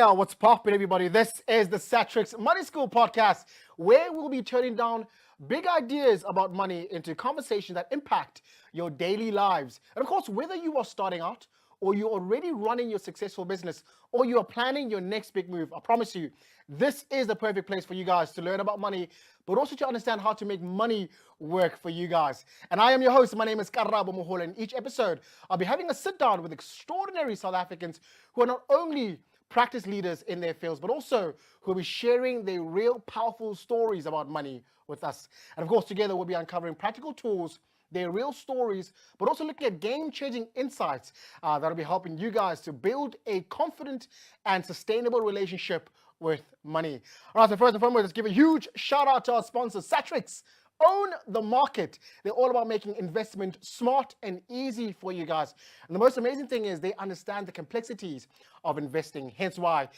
Yeah, what's poppin', everybody? This is the Satrix Money School podcast, where we'll be turning down big ideas about money into conversations that impact your daily lives. And of course, whether you are starting out or you're already running your successful business or you are planning your next big move, I promise you, this is the perfect place for you guys to learn about money, but also to understand how to make money work for you guys. And I am your host. My name is Karabo Mohola. In each episode, I'll be having a sit down with extraordinary South Africans who are not only practice leaders in their fields, but also who will be sharing their real powerful stories about money with us. And of course, together we'll be uncovering practical tools, their real stories, but also looking at game-changing insights that'll be helping you guys to build a confident and sustainable relationship with money. All right, so first and foremost, let's give a huge shout out to our sponsor, Satrix. Own the market. They're all about making investment smart and easy for you guys. And the most amazing thing is they understand the complexities of investing, hence why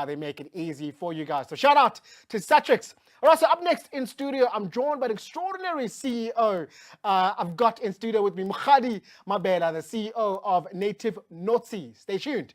they make it easy for you guys. So shout out to Satrix. All right, so up next in studio, I'm joined by an extraordinary CEO. I've got in studio with me Mokgadi Mabela, the CEO of Native Notsi. Stay tuned.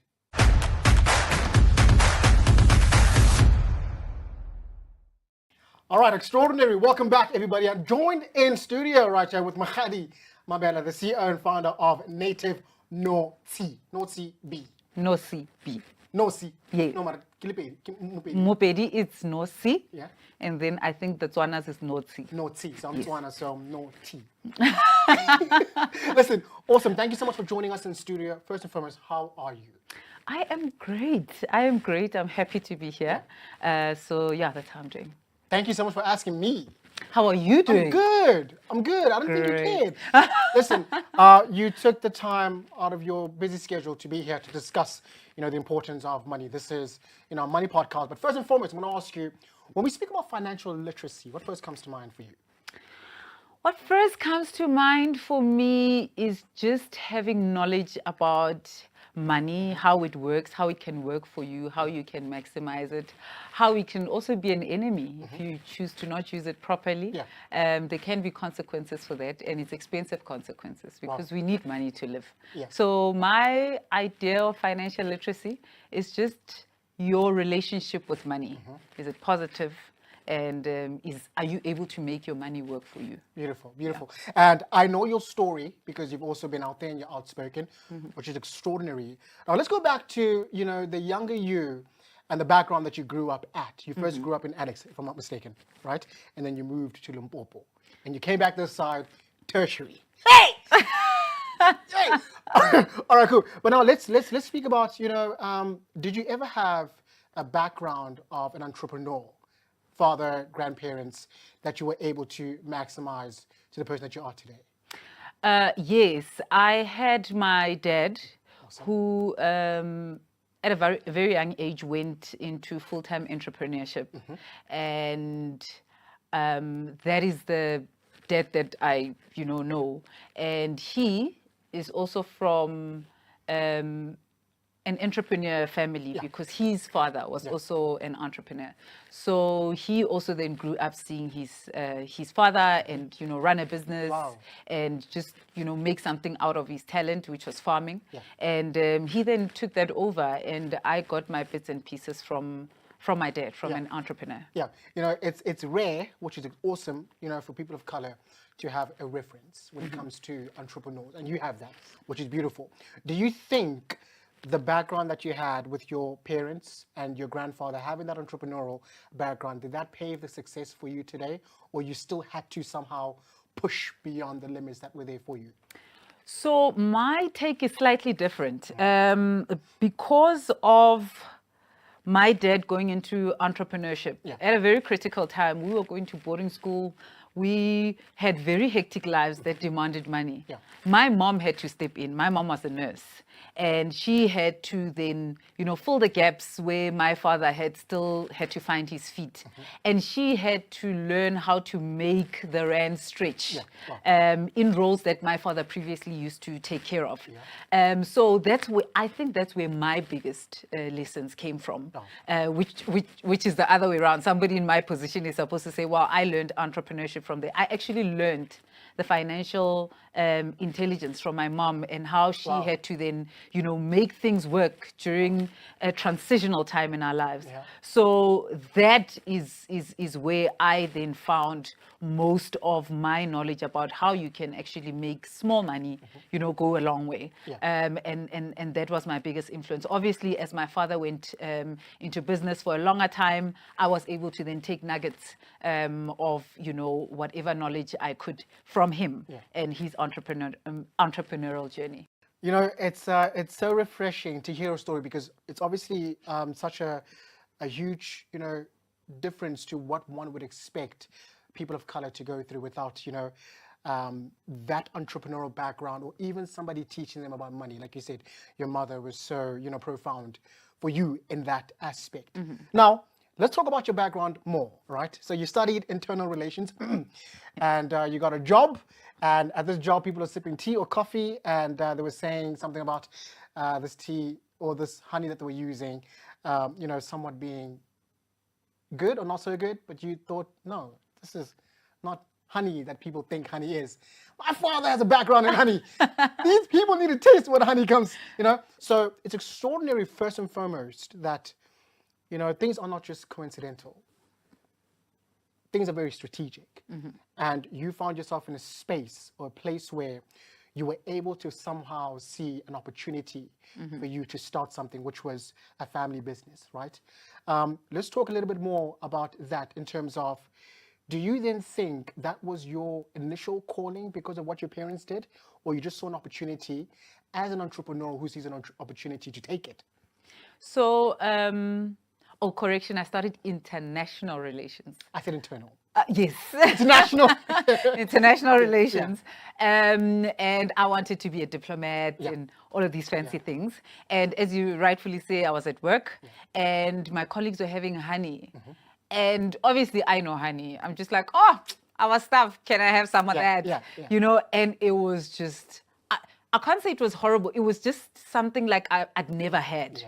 All right, extraordinary. Welcome back, everybody. I'm joined in studio right here with Mokgadi Mabela, the CEO and founder of Native Notsi. Notsi B. Nosi B. Notsi. Yeah. No matter. Mopedi, it's Nosi. Yeah. And then I think the Tswanas is Notsi. Notsi. So I'm Tswana, so I'm Noti. Listen, awesome. Thank you so much for joining us in studio. First and foremost, how are you? I am great. I'm happy to be here. So yeah, that's how I'm doing. Thank you so much for asking me. How are you doing? I'm good. I don't think you cared. Listen, you took the time out of your busy schedule to be here to discuss, the importance of money. This is, a money podcast. But first and foremost, I'm going to ask you, when we speak about financial literacy, what first comes to mind for you? What first comes to mind for me is just having knowledge about money, how it works, how it can work for you, how you can maximize it, how it can also be an enemy if you choose to not use it properly. Yeah. There can be consequences for that, and it's expensive consequences because we need money to live. Yeah. So my idea of financial literacy is just your relationship with money. Is it positive? And are you able to make your money work for you? Beautiful, beautiful. Yeah. And I know your story because you've also been out there and you're outspoken, which is extraordinary. Now let's go back to, the younger you and the background that you grew up at. You first grew up in Alex, if I'm not mistaken, right? And then you moved to Limpopo. And you came back this side, tertiary. Hey! Hey! All right, cool. But now let's speak about, did you ever have a background of an entrepreneur? Father, grandparents, that you were able to maximize to the person that you are today? Yes, I had my dad, Awesome. who at a very young age went into full-time entrepreneurship, and that is the dad that I know, and he is also from an entrepreneur family because his father was also an entrepreneur. So he also then grew up seeing his father and run a business and just make something out of his talent, which was farming. And he then took that over, and I got my bits and pieces from my dad, from an entrepreneur. Yeah, it's rare, which is awesome, for people of color to have a reference when it comes to entrepreneurs, and you have that, which is beautiful. Do you think the background that you had with your parents and your grandfather, having that entrepreneurial background, did that pave the success for you today, or you still had to somehow push beyond the limits that were there for you? So my take is slightly different. Because of my dad going into entrepreneurship at a very critical time, we were going to boarding school. We had very hectic lives that demanded money. My mom had to step in. My mom was a nurse, and she had to then, fill the gaps where my father had still had to find his feet. And she had to learn how to make the rand stretch in roles that my father previously used to take care of. So I think that's where my biggest lessons came from, which is the other way around. Somebody in my position is supposed to say, well, I learned entrepreneurship from there. I actually learned the financial intelligence from my mom and how she had to then can, make things work during a transitional time in our lives. Yeah. So that is where I then found most of my knowledge about how you can actually make small money, go a long way. Yeah. And that was my biggest influence. Obviously, as my father went into business for a longer time, I was able to then take nuggets of, whatever knowledge I could from him and his entrepreneurial journey. It's so refreshing to hear a story, because it's obviously such a huge, difference to what one would expect people of color to go through without, that entrepreneurial background, or even somebody teaching them about money. Like you said, your mother was so, profound for you in that aspect. Now, let's talk about your background more, right? So you studied internal relations and you got a job. And at this job, people are sipping tea or coffee, and they were saying something about this tea or this honey that they were using, somewhat being good or not so good. But you thought, no, this is not honey that people think honey is. My father has a background in honey. These people need to taste what honey comes, So it's extraordinary, first and foremost, that, things are not just coincidental. Things are very strategic. And you found yourself in a space or a place where you were able to somehow see an opportunity for you to start something, which was a family business, right? Let's talk a little bit more about that in terms of, do you then think that was your initial calling because of what your parents did, or you just saw an opportunity as an entrepreneur who sees an opportunity to take it? So, correction, I studied international relations. I said internal. Yes. International. International relations. And I wanted to be a diplomat and all of these fancy things. And as you rightfully say, I was at work and my colleagues were having honey. And obviously I know honey. I'm just like, oh, our stuff, can I have some of that? And it was just, I can't say it was horrible. It was just something like I'd never had.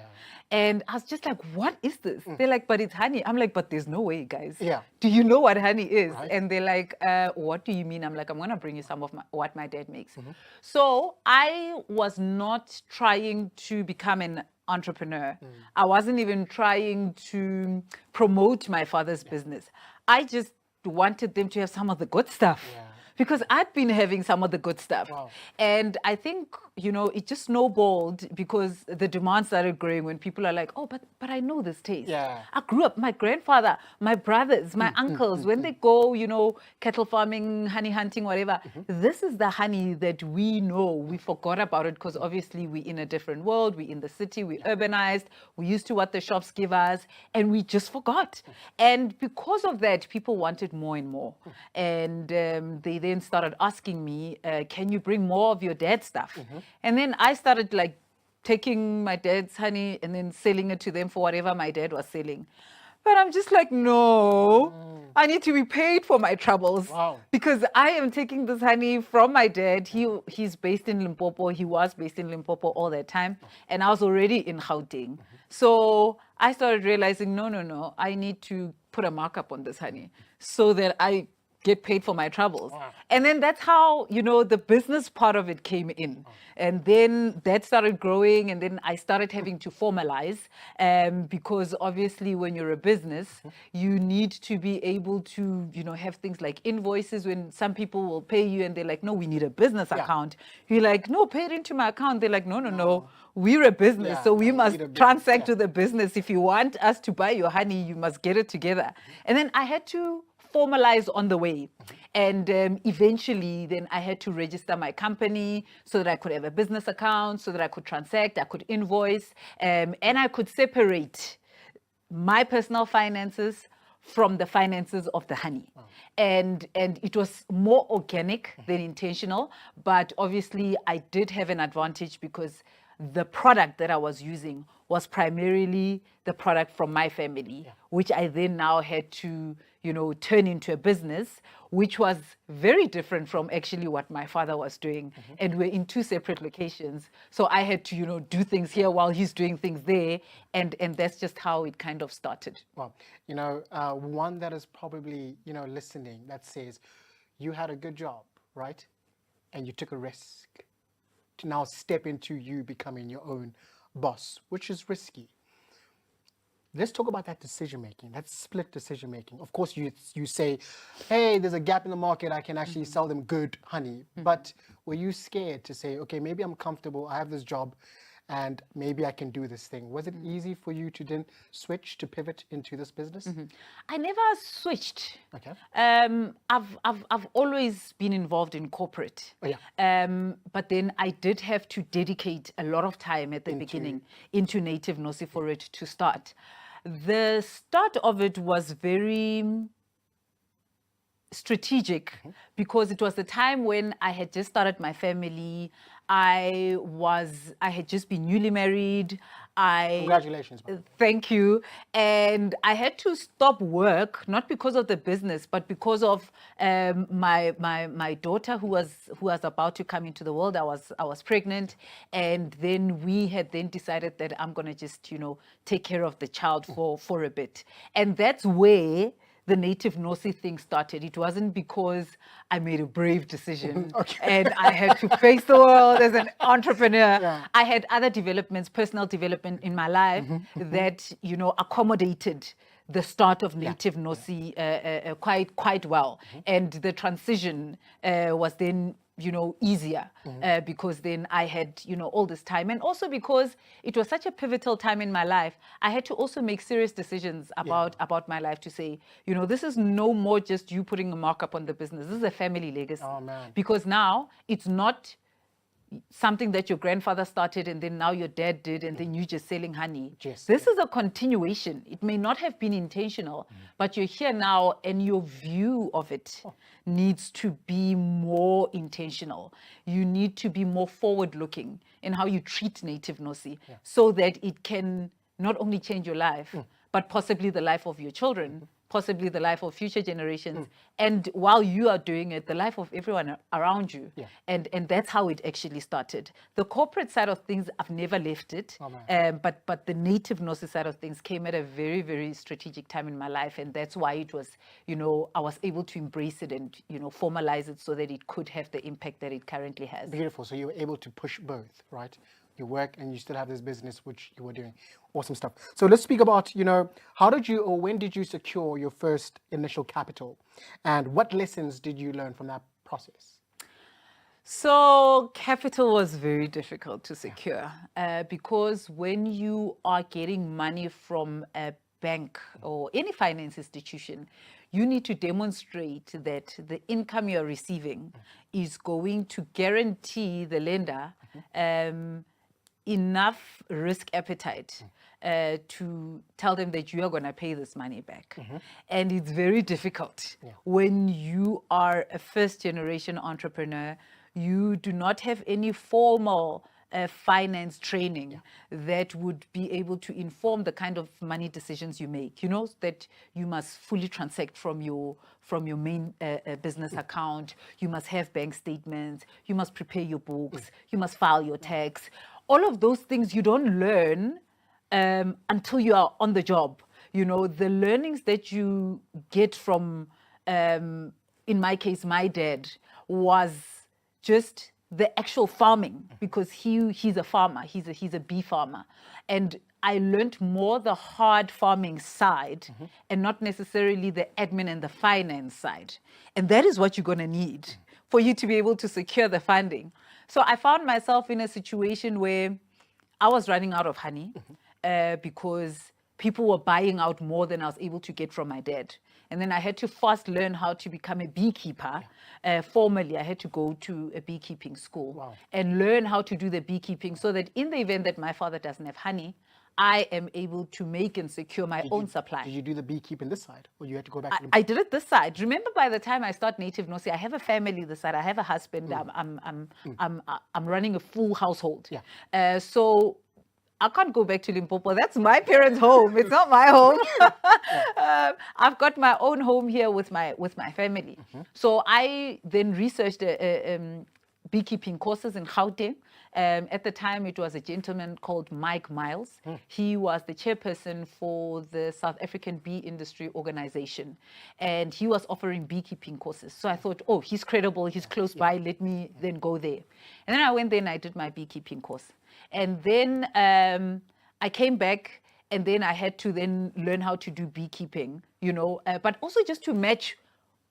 And I was just like, what is this? They're like, but it's honey. I'm like, but there's no way, guys. Do you know what honey is? Right. And they're like, what do you mean? I'm like, I'm going to bring you some of what my dad makes. So I was not trying to become an entrepreneur. I wasn't even trying to promote my father's business. I just wanted them to have some of the good stuff. Because I'd been having some of the good stuff. And I think, it just snowballed because the demand started growing when people are like, oh, but I know this taste. I grew up, my grandfather, my brothers, my uncles, when they go, cattle farming, honey hunting, whatever, this is the honey that we know. We forgot about it because obviously we're in a different world. We're in the city, we're urbanized. We used to what the shops give us and we just forgot. And because of that, people wanted more and more. And they then started asking me, can you bring more of your dad's stuff? And then I started like taking my dad's honey and then selling it to them for whatever my dad was selling. But I'm just like, no, I need to be paid for my troubles because I am taking this honey from my dad. He's based in Limpopo. He was based in Limpopo all that time. And I was already in Gauteng. So I started realizing, no, I need to put a markup on this honey so that I get paid for my troubles. And then that's how, the business part of it came in. And then that started growing. And then I started having to formalize because obviously when you're a business, you need to be able to, have things like invoices when some people will pay you and they're like, no, we need a business account. You're like, no, pay it into my account. They're like, no. We're a business, so we must transact with the business. If you want us to buy your honey, you must get it together. And then I had to formalize on the way. And eventually, then I had to register my company so that I could have a business account, so that I could transact, I could invoice, and I could separate my personal finances from the finances of the honey. And it was more organic than intentional, but obviously I did have an advantage because the product that I was using was primarily the product from my family, which I then now had to, turn into a business, which was very different from actually what my father was doing. And we're in two separate locations. So I had to, do things here while he's doing things there. And that's just how it kind of started. Well, one that is probably, listening that says you had a good job, right? And you took a risk. to now step into you becoming your own boss, which is risky. Let's talk about that decision making, that split decision making. Of course, you say, hey, there's a gap in the market, I can actually sell them good honey. But were you scared to say, okay, maybe I'm comfortable, I have this job, and maybe I can do this thing? Was it easy for you to then switch, to pivot into this business? I never switched. Okay. I've always been involved in corporate. Oh, yeah. But then I did have to dedicate a lot of time at the beginning into Native Nosi for it to start. The start of it was very strategic because it was the time when I had just started my family. I had just been newly married. Congratulations. Thank you. And I had to stop work, not because of the business, but because of my daughter who was about to come into the world. I was pregnant, and then we had then decided that I'm gonna just take care of the child for a bit, and that's where the Native Nosi thing started. It wasn't because I made a brave decision and I had to face the world as an entrepreneur. Yeah. I had other developments, personal development in my life that, accommodated the start of Native Nosi quite well. And the transition was then easier because then I had, all this time. And also because it was such a pivotal time in my life, I had to also make serious decisions about my life to say, this is no more just you putting a markup on the business. This is a family legacy. Oh, man. Because now it's not something that your grandfather started and then now your dad did and then you just selling honey. Yes. This is a continuation. It may not have been intentional, but you're here now and your view of it needs to be more intentional. You need to be more forward looking in how you treat Native Nosi so that it can not only change your life, but possibly the life of your children, possibly the life of future generations. And while you are doing it, the life of everyone around you. And that's how it actually started. The corporate side of things, I've never left it. But the Native Nosi side of things came at a very, very strategic time in my life. And that's why it was, I was able to embrace it and, formalize it so that it could have the impact that it currently has. Beautiful. So you were able to push both, right? You work and you still have this business which you were doing. Awesome stuff. So let's speak about, how did you or when did you secure your first initial capital? And what lessons did you learn from that process? So capital was very difficult to secure because when you are getting money from a bank or any finance institution, you need to demonstrate that the income you're receiving is going to guarantee the lender enough risk appetite to tell them that you are going to pay this money back. And it's very difficult when you are a first generation entrepreneur. You do not have any formal finance training that would be able to inform the kind of money decisions you make. That you must fully transact from your main business account. You must have bank statements. You must prepare your books. You must file your tax. All of those things you don't learn until you are on the job. The learnings that you get from, in my case, my dad, was just the actual farming, because he's a farmer. He's a bee farmer. And I learned more the hard farming side and not necessarily the admin and the finance side. And that is what you're going to need for you to be able to secure the funding. So I found myself in a situation where I was running out of honey because people were buying out more than I was able to get from my dad. And then I had to first learn how to become a beekeeper. Formally, I had to go to a beekeeping school and learn how to do the beekeeping so that in the event that my father doesn't have honey, I am able to make and secure my own supply. Did you do the beekeeping this side, or you had to go back to the... I did it this side. Remember, by the time I start Native Nosi, I have a family this side. I have a husband. I'm running a full household. So I can't go back to Limpopo. That's my parents' home. It's not my home. I've got my own home here with my family. So I then researched beekeeping courses in Gauteng. At the time, it was a gentleman called Mike Miles. He was the chairperson for the South African Bee Industry Organization, and he was offering beekeeping courses. So I thought, oh, he's credible, he's close by, let me then go there. And then I went there and I did my beekeeping course. And then I came back, and then I had to then learn how to do beekeeping, but also just to match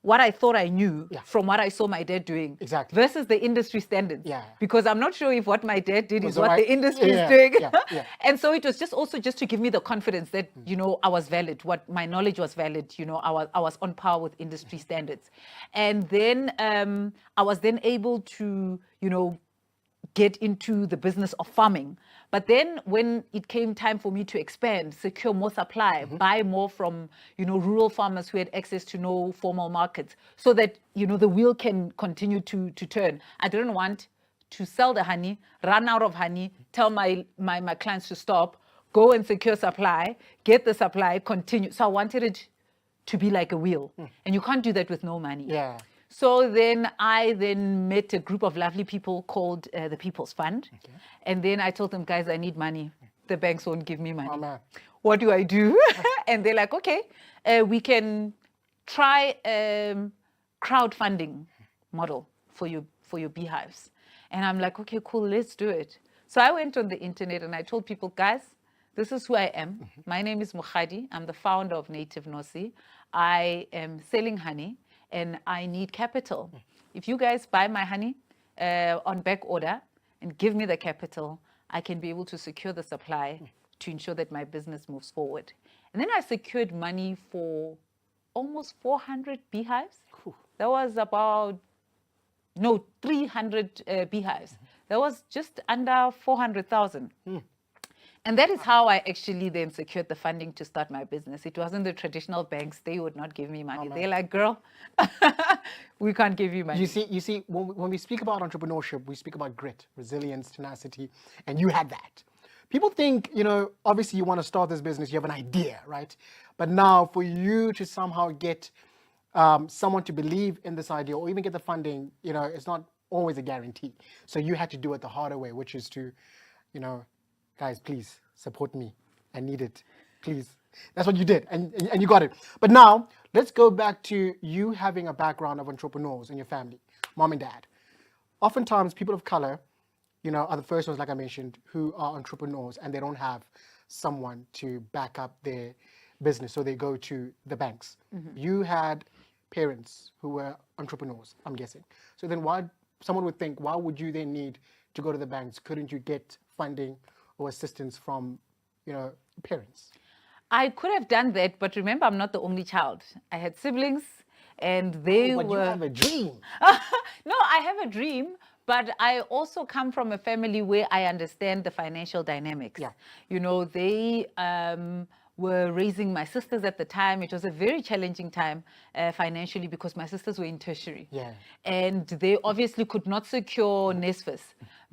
what I thought I knew from what I saw my dad doing versus the industry standards. Because I'm not sure if what my dad did is what the industry is doing. And so it was just also just to give me the confidence that, I was valid, what my knowledge was valid, I was on par with industry standards. And then I was then able to, get into the business of farming. But then when it came time for me to expand, secure more supply, buy more from, rural farmers who had access to no formal markets, so that, the wheel can continue to turn. I didn't want to sell the honey, run out of honey, tell my clients to stop, go and secure supply, get the supply, continue. So I wanted it to be like a wheel. And you can't do that with no money. So then I met a group of lovely people called the People's Fund. And then I told them, guys, I need money. The banks won't give me money. Oh, man. What do I do? And they're like, okay, we can try crowdfunding model for your beehives. And I'm like, okay, cool, let's do it. So I went on the internet and I told people, guys, this is who I am. My name is Mokgadi. I'm the founder of Native Nosi. I am selling honey, and I need capital. If you guys buy my honey on back order and give me the capital, I can be able to secure the supply to ensure that my business moves forward. And then I secured money for almost 400 beehives. That was about, 300 beehives. That was just under 400,000. And that is how I actually then secured the funding to start my business. It wasn't the traditional banks. They would not give me money. They're like, girl, we can't give you money. You see, when we speak about entrepreneurship, we speak about grit, resilience, tenacity, and you had that. People think, obviously you want to start this business, you have an idea, right? But now for you to somehow get someone to believe in this idea or even get the funding, it's not always a guarantee. So you had to do it the harder way, which is to, guys, please support me. I need it. Please. That's what you did, and you got it. But now, let's go back to you having a background of entrepreneurs in your family, mom and dad. Oftentimes, people of color, are the first ones, like I mentioned, who are entrepreneurs, and they don't have someone to back up their business, so they go to the banks. You had parents who were entrepreneurs, I'm guessing. So then someone would think, why would you then need to go to the banks? Couldn't you get funding or assistance from, parents? I could have done that, but remember, I'm not the only child. I had siblings, and they but were. You have a dream. No, I have a dream, but I also come from a family where I understand the financial dynamics. They were raising my sisters at the time. It was a very challenging time financially because my sisters were in tertiary. And they obviously could not secure NSFAS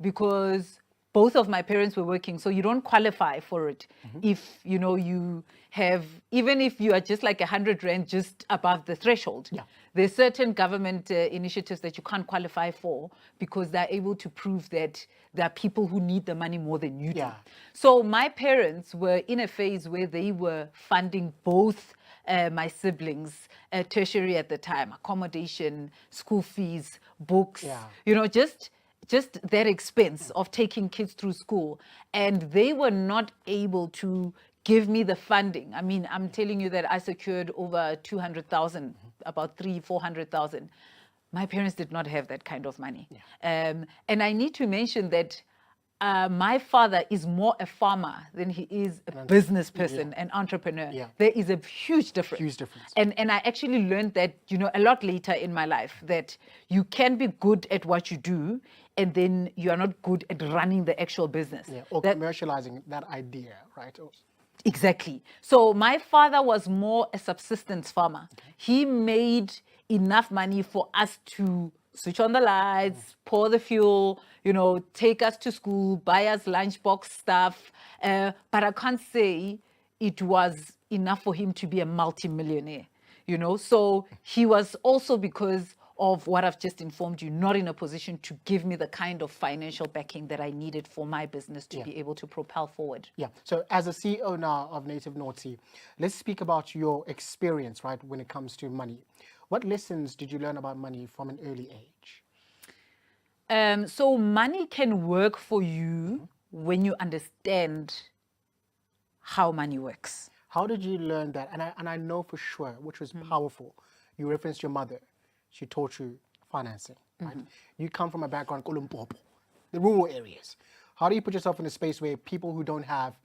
because both of my parents were working, so you don't qualify for it if you have, even if you are just like 100 rand just above the threshold. There's certain government initiatives that you can't qualify for because they're able to prove that there are people who need the money more than you do. So my parents were in a phase where they were funding both my siblings, tertiary at the time, accommodation, school fees, books, just that expense of taking kids through school. And they were not able to give me the funding. I mean, I'm telling you that I secured over 200,000, about 400,000. My parents did not have that kind of money. And I need to mention that my father is more a farmer than he is a business person, an entrepreneur. There is a huge difference. Huge difference. And I actually learned that, a lot later in my life, that you can be good at what you do, and then you are not good at running the actual business. Or commercializing that idea, right? Exactly. So my father was more a subsistence farmer. He made enough money for us to switch on the lights, pour the fuel, take us to school, buy us lunchbox stuff. But I can't say it was enough for him to be a multimillionaire, So he was also, because of what I've just informed you, not in a position to give me the kind of financial backing that I needed for my business to be able to propel forward. Yeah. So as a CEO now of Native Naughty, let's speak about your experience, right, when it comes to money. What lessons did you learn about money from an early age? So money can work for you when you understand how money works. How did you learn that? And I know for sure, which was powerful. You referenced your mother. She taught you financing, right? You come from a background, Kolumpopo, the rural areas. How do you put yourself in a space where people who don't have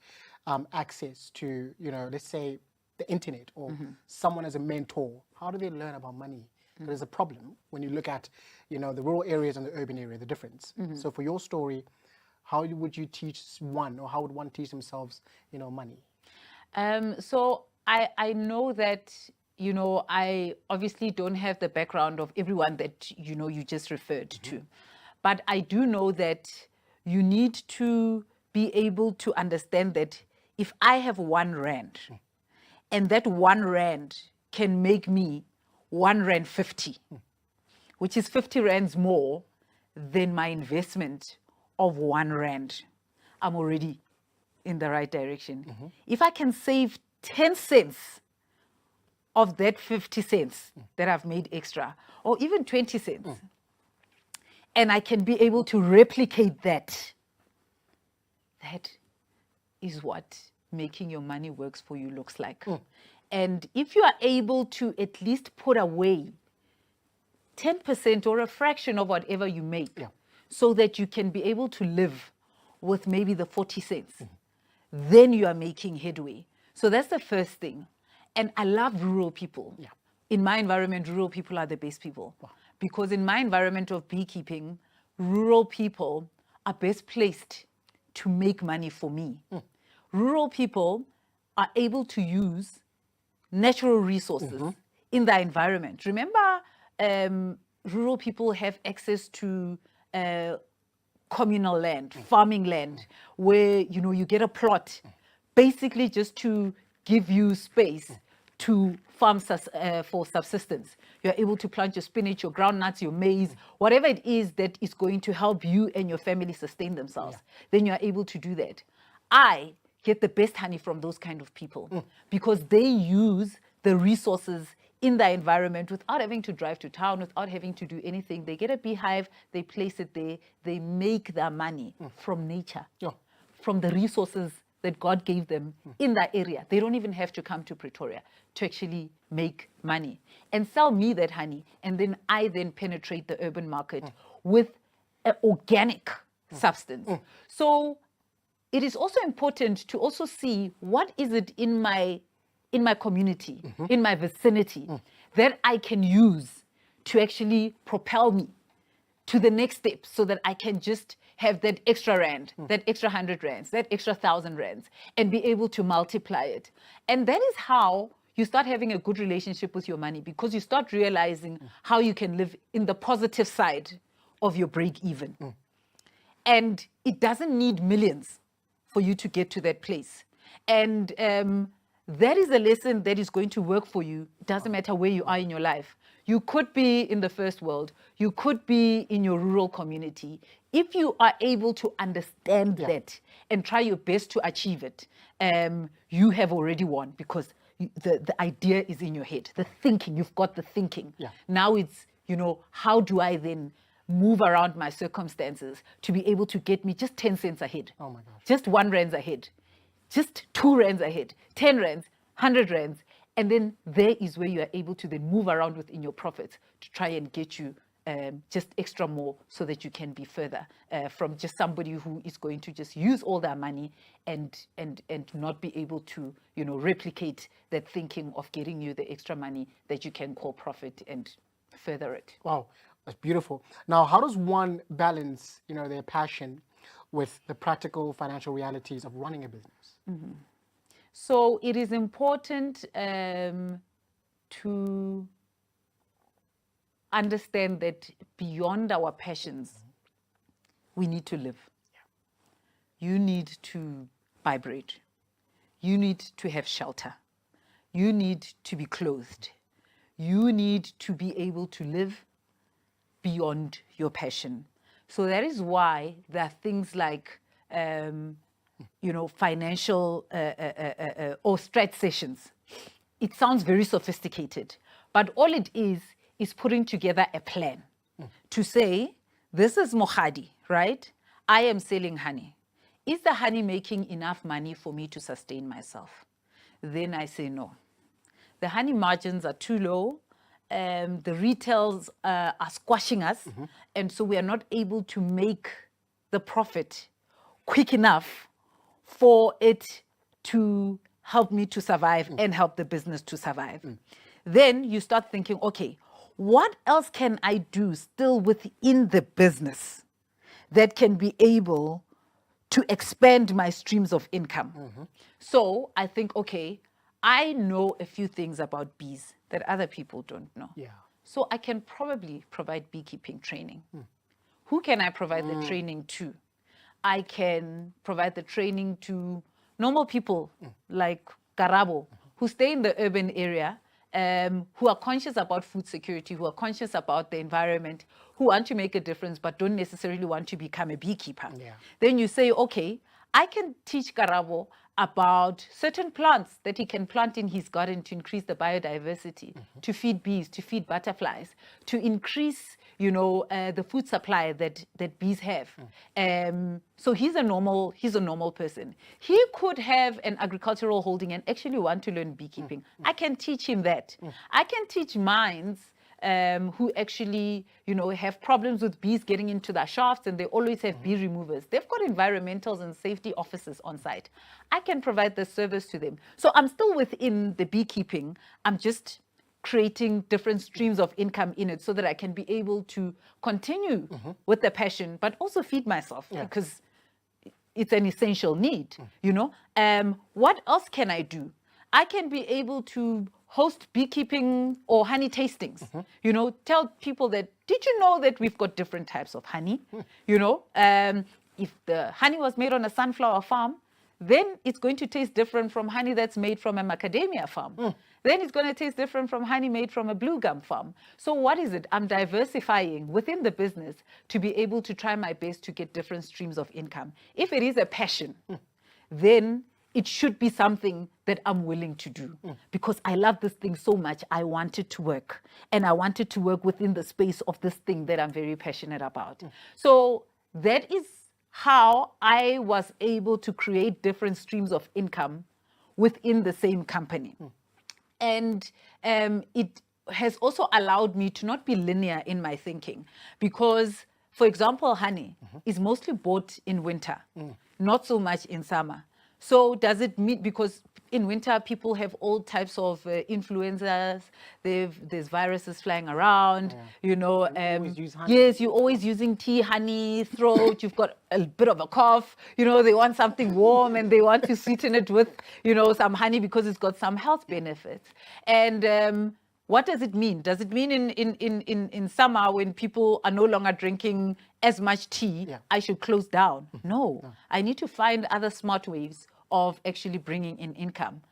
access to, let's say the internet or someone as a mentor, how do they learn about money? There's a problem when you look at, the rural areas and the urban area, the difference. So for your story, how would you teach one, or how would one teach themselves, money? So I know that, I obviously don't have the background of everyone that, you just referred to. But I do know that you need to be able to understand that if I have 1 rand and that 1 rand can make me 1 rand 50, which is 50 rands more than my investment of 1 rand, I'm already in the right direction. If I can save 10 cents of that 50 cents that I've made extra, or even 20 cents, and I can be able to replicate that, that is what making your money works for you looks like. And if you are able to at least put away 10% or a fraction of whatever you make, so that you can be able to live with maybe the 40 cents, then you are making headway. So that's the first thing. And I love rural people. In my environment, rural people are the best people. Because in my environment of beekeeping, rural people are best placed to make money for me. Rural people are able to use natural resources in their environment. Remember, rural people have access to communal land, farming land, where you get a plot, basically just to give you space to farm for subsistence. You're able to plant your spinach, your groundnuts, your maize, whatever it is that is going to help you and your family sustain themselves. Then you're able to do that. I get the best honey from those kind of people because they use the resources in the environment without having to drive to town, without having to do anything. They get a beehive, they place it there, they make their money from nature, from the resources that God gave them in that area. They don't even have to come to Pretoria to actually make money and sell me that honey. And then I then penetrate the urban market with an organic substance. So it is also important to also see what is it in my community, in my vicinity, that I can use to actually propel me to the next step so that I can just have that extra rand, that extra 100 rands, that extra 1,000 rands, and be able to multiply it. And that is how you start having a good relationship with your money, because you start realizing how you can live in the positive side of your break even. And it doesn't need millions for you to get to that place. And that is a lesson that is going to work for you. It doesn't matter where you are in your life. You could be in the first world. You could be in your rural community. If you are able to understand that and try your best to achieve it, you have already won, because the idea is in your head. The thinking, you've got the thinking. Now it's, how do I then move around my circumstances to be able to get me just 10 cents ahead? Oh my gosh. Just 1 rand ahead. Just 2 rands ahead, 10 rands, 100 rands. And then there is where you are able to then move around within your profits to try and get you just extra more, so that you can be further from just somebody who is going to just use all their money and not be able to, replicate that thinking of getting you the extra money that you can call profit and further it. Wow, that's beautiful. Now, how does one balance, their passion with the practical financial realities of running a business? So it is important to understand that beyond our passions, we need to live. You need to buy bread. You need to have shelter. You need to be clothed. You need to be able to live beyond your passion. So that is why there are things like, financial or stretch sessions. It sounds very sophisticated, but all it is putting together a plan to say, this is Mohadi, right? I am selling honey. Is the honey making enough money for me to sustain myself? Then I say no. The honey margins are too low. The retails are squashing us. And so we are not able to make the profit quick enough for it to help me to survive and help the business to survive. Then you start thinking, okay, what else can I do still within the business that can be able to expand my streams of income? So I think, okay, I know a few things about bees that other people don't know. Yeah. So I can probably provide beekeeping training. Who can I provide the training to? I can provide the training to normal people like Karabo, who stay in the urban area, who are conscious about food security, who are conscious about the environment, who want to make a difference but don't necessarily want to become a beekeeper. Yeah. Then you say, okay, I can teach Karabo about certain plants that he can plant in his garden to increase the biodiversity, to feed bees, to feed butterflies, to increase, the food supply that bees have. So he's a normal person. He could have an agricultural holding and actually want to learn beekeeping. I can teach him that. I can teach minds who actually, have problems with bees getting into their shafts, and they always have bee removers. They've got environmentals and safety officers on site. I can provide the service to them. So I'm still within the beekeeping. I'm just creating different streams of income in it so that I can be able to continue with the passion, but also feed myself because it's an essential need, What else can I do? I can be able to host beekeeping or honey tastings, tell people that, did you know that we've got different types of honey? If the honey was made on a sunflower farm, then it's going to taste different from honey that's made from a macadamia farm. Then it's going to taste different from honey made from a blue gum farm. So what is it? I'm diversifying within the business to be able to try my best to get different streams of income. If it is a passion, then it should be something that I'm willing to do because I love this thing so much. I want it to work, and I want it to work within the space of this thing that I'm very passionate about. So that is how I was able to create different streams of income within the same company. And it has also allowed me to not be linear in my thinking because, for example, honey is mostly bought in winter, not so much in summer. So does it mean, because in winter people have all types of influenzas, there's viruses flying around, always use honey. Yes, you're always using tea, honey, throat, you've got a bit of a cough, they want something warm and they want to sweeten it with, some honey because it's got some health benefits. And what does it mean? Does it mean in summer when people are no longer drinking as much tea, I should close down? No, I need to find other smart ways of actually bringing in income.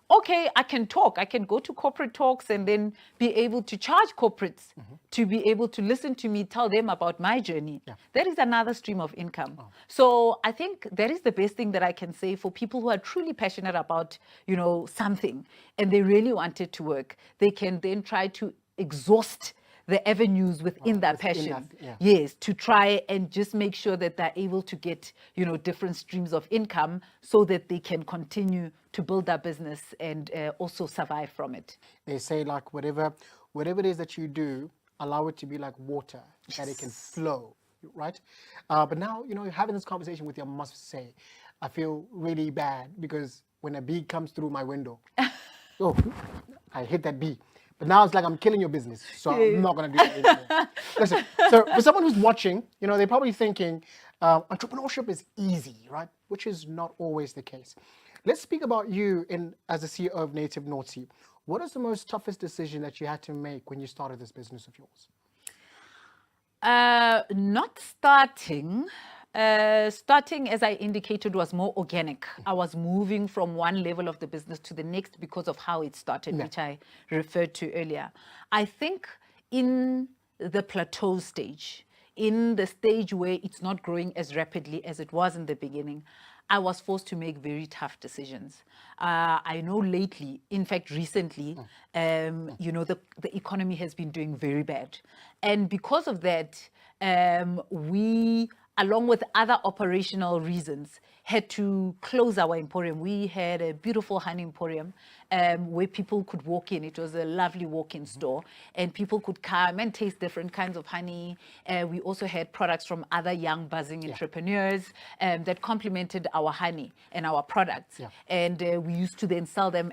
Okay, I can talk. I can go to corporate talks and then be able to charge corporates to be able to listen to me, tell them about my journey. That is another stream of income. So I think that is the best thing that I can say for people who are truly passionate about, something and they really want it to work. They can then try to exhaust the avenues within that passion. Yes, to try and just make sure that they're able to get, different streams of income so that they can continue to build their business and also survive from it. They say like whatever it is that you do, allow it to be like water, that it can flow, right? But now, having this conversation with you, I must say, I feel really bad because when a bee comes through my window, I hit that bee. But now it's like I'm killing your business, so I'm not going to do that anymore. Listen, so for someone who's watching, they're probably thinking entrepreneurship is easy, right? Which is not always the case. Let's speak about you as the CEO of Native Naughty. What is the most toughest decision that you had to make when you started this business of yours? Not starting. Starting, as I indicated, was more organic. I was moving from one level of the business to the next because of how it started, which I referred to earlier. I think in the plateau stage, in the stage where it's not growing as rapidly as it was in the beginning, I was forced to make very tough decisions. I know lately, in fact, recently, the economy has been doing very bad. And because of that, we, along with other operational reasons, had to close our emporium. We had a beautiful honey emporium where people could walk in. It was a lovely walk-in store, and people could come and taste different kinds of honey. We also had products from other young, buzzing entrepreneurs that complemented our honey and our products. And we used to then sell them.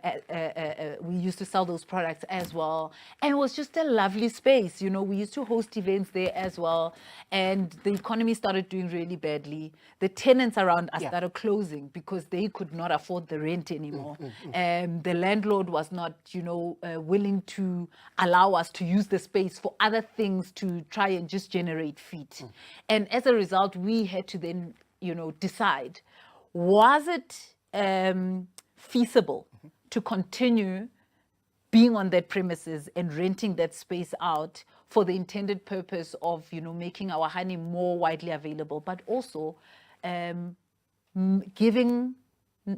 We used to sell those products as well, and it was just a lovely space. You know, we used to host events there as well. And the economy started doing really badly. The tenants around us started closing because they could not afford the rent anymore. The landlord was not, willing to allow us to use the space for other things to try and just generate feet. And as a result, we had to then, decide, was it feasible to continue being on that premises and renting that space out for the intended purpose of, making our honey more widely available, but also giving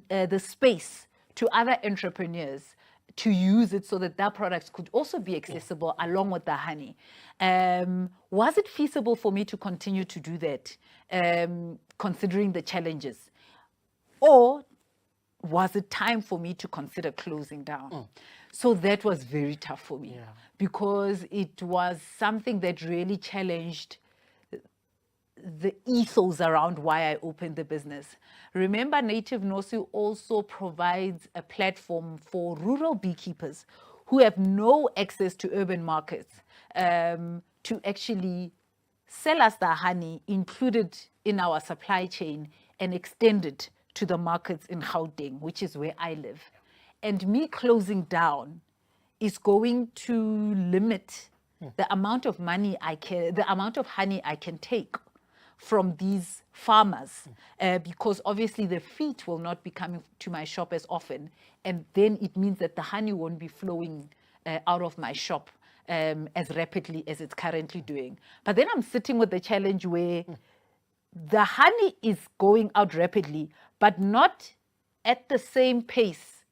the space to other entrepreneurs to use it so that their products could also be accessible along with the honey. Was it feasible for me to continue to do that, considering the challenges? Or was it time for me to consider closing down? So that was very tough for me because it was something that really challenged the ethos around why I opened the business. Remember, Native Nosi also provides a platform for rural beekeepers who have no access to urban markets to actually sell us the honey included in our supply chain and extend it to the markets in Gauteng, which is where I live. And me closing down is going to limit the amount of honey I can take from these farmers, because obviously the feet will not be coming to my shop as often, and then it means that the honey won't be flowing out of my shop as rapidly as it's currently doing. But then I'm sitting with the challenge where the honey is going out rapidly, but not at the same pace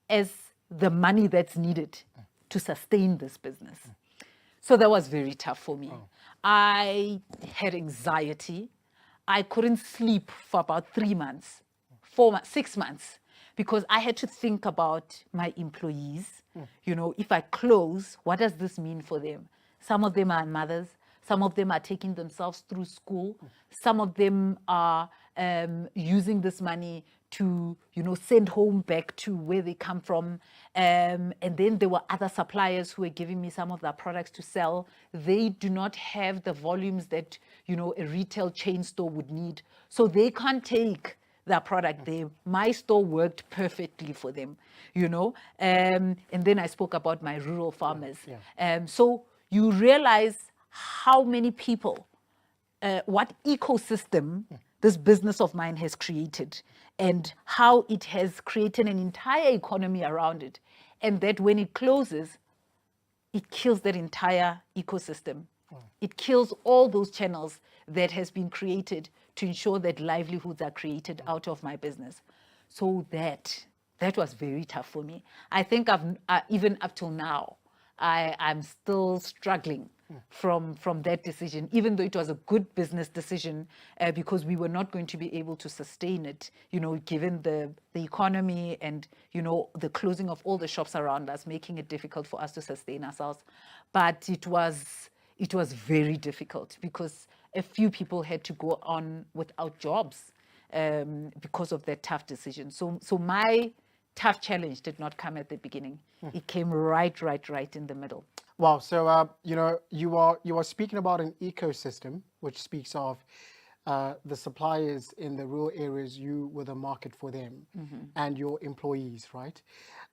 as the money that's needed to sustain this business. So that was very tough for me. I had anxiety. I couldn't sleep for about 3 months, 4 months, 6 months, because I had to think about my employees. If I close, what does this mean for them? Some of them are mothers. Some of them are taking themselves through school. Some of them are using this money to, send home back to where they come from. And then there were other suppliers who were giving me some of their products to sell. They do not have the volumes that, a retail chain store would need. So they can't take their product there. My store worked perfectly for them, And then I spoke about my rural farmers. So you realize how many people, what ecosystem this business of mine has created, and how it has created an entire economy around it. And that when it closes, it kills that entire ecosystem. It kills all those channels that has been created to ensure that livelihoods are created out of my business. So that was very tough for me. I think even up till now, I'm still struggling from that decision, even though it was a good business decision, because we were not going to be able to sustain it, given the economy and, the closing of all the shops around us, making it difficult for us to sustain ourselves. But it was very difficult because a few people had to go on without jobs because of that tough decision. So my tough challenge did not come at the beginning. It came right in the middle. Wow. So, you are speaking about an ecosystem, which speaks of the suppliers in the rural areas. You were the market for them and your employees, right?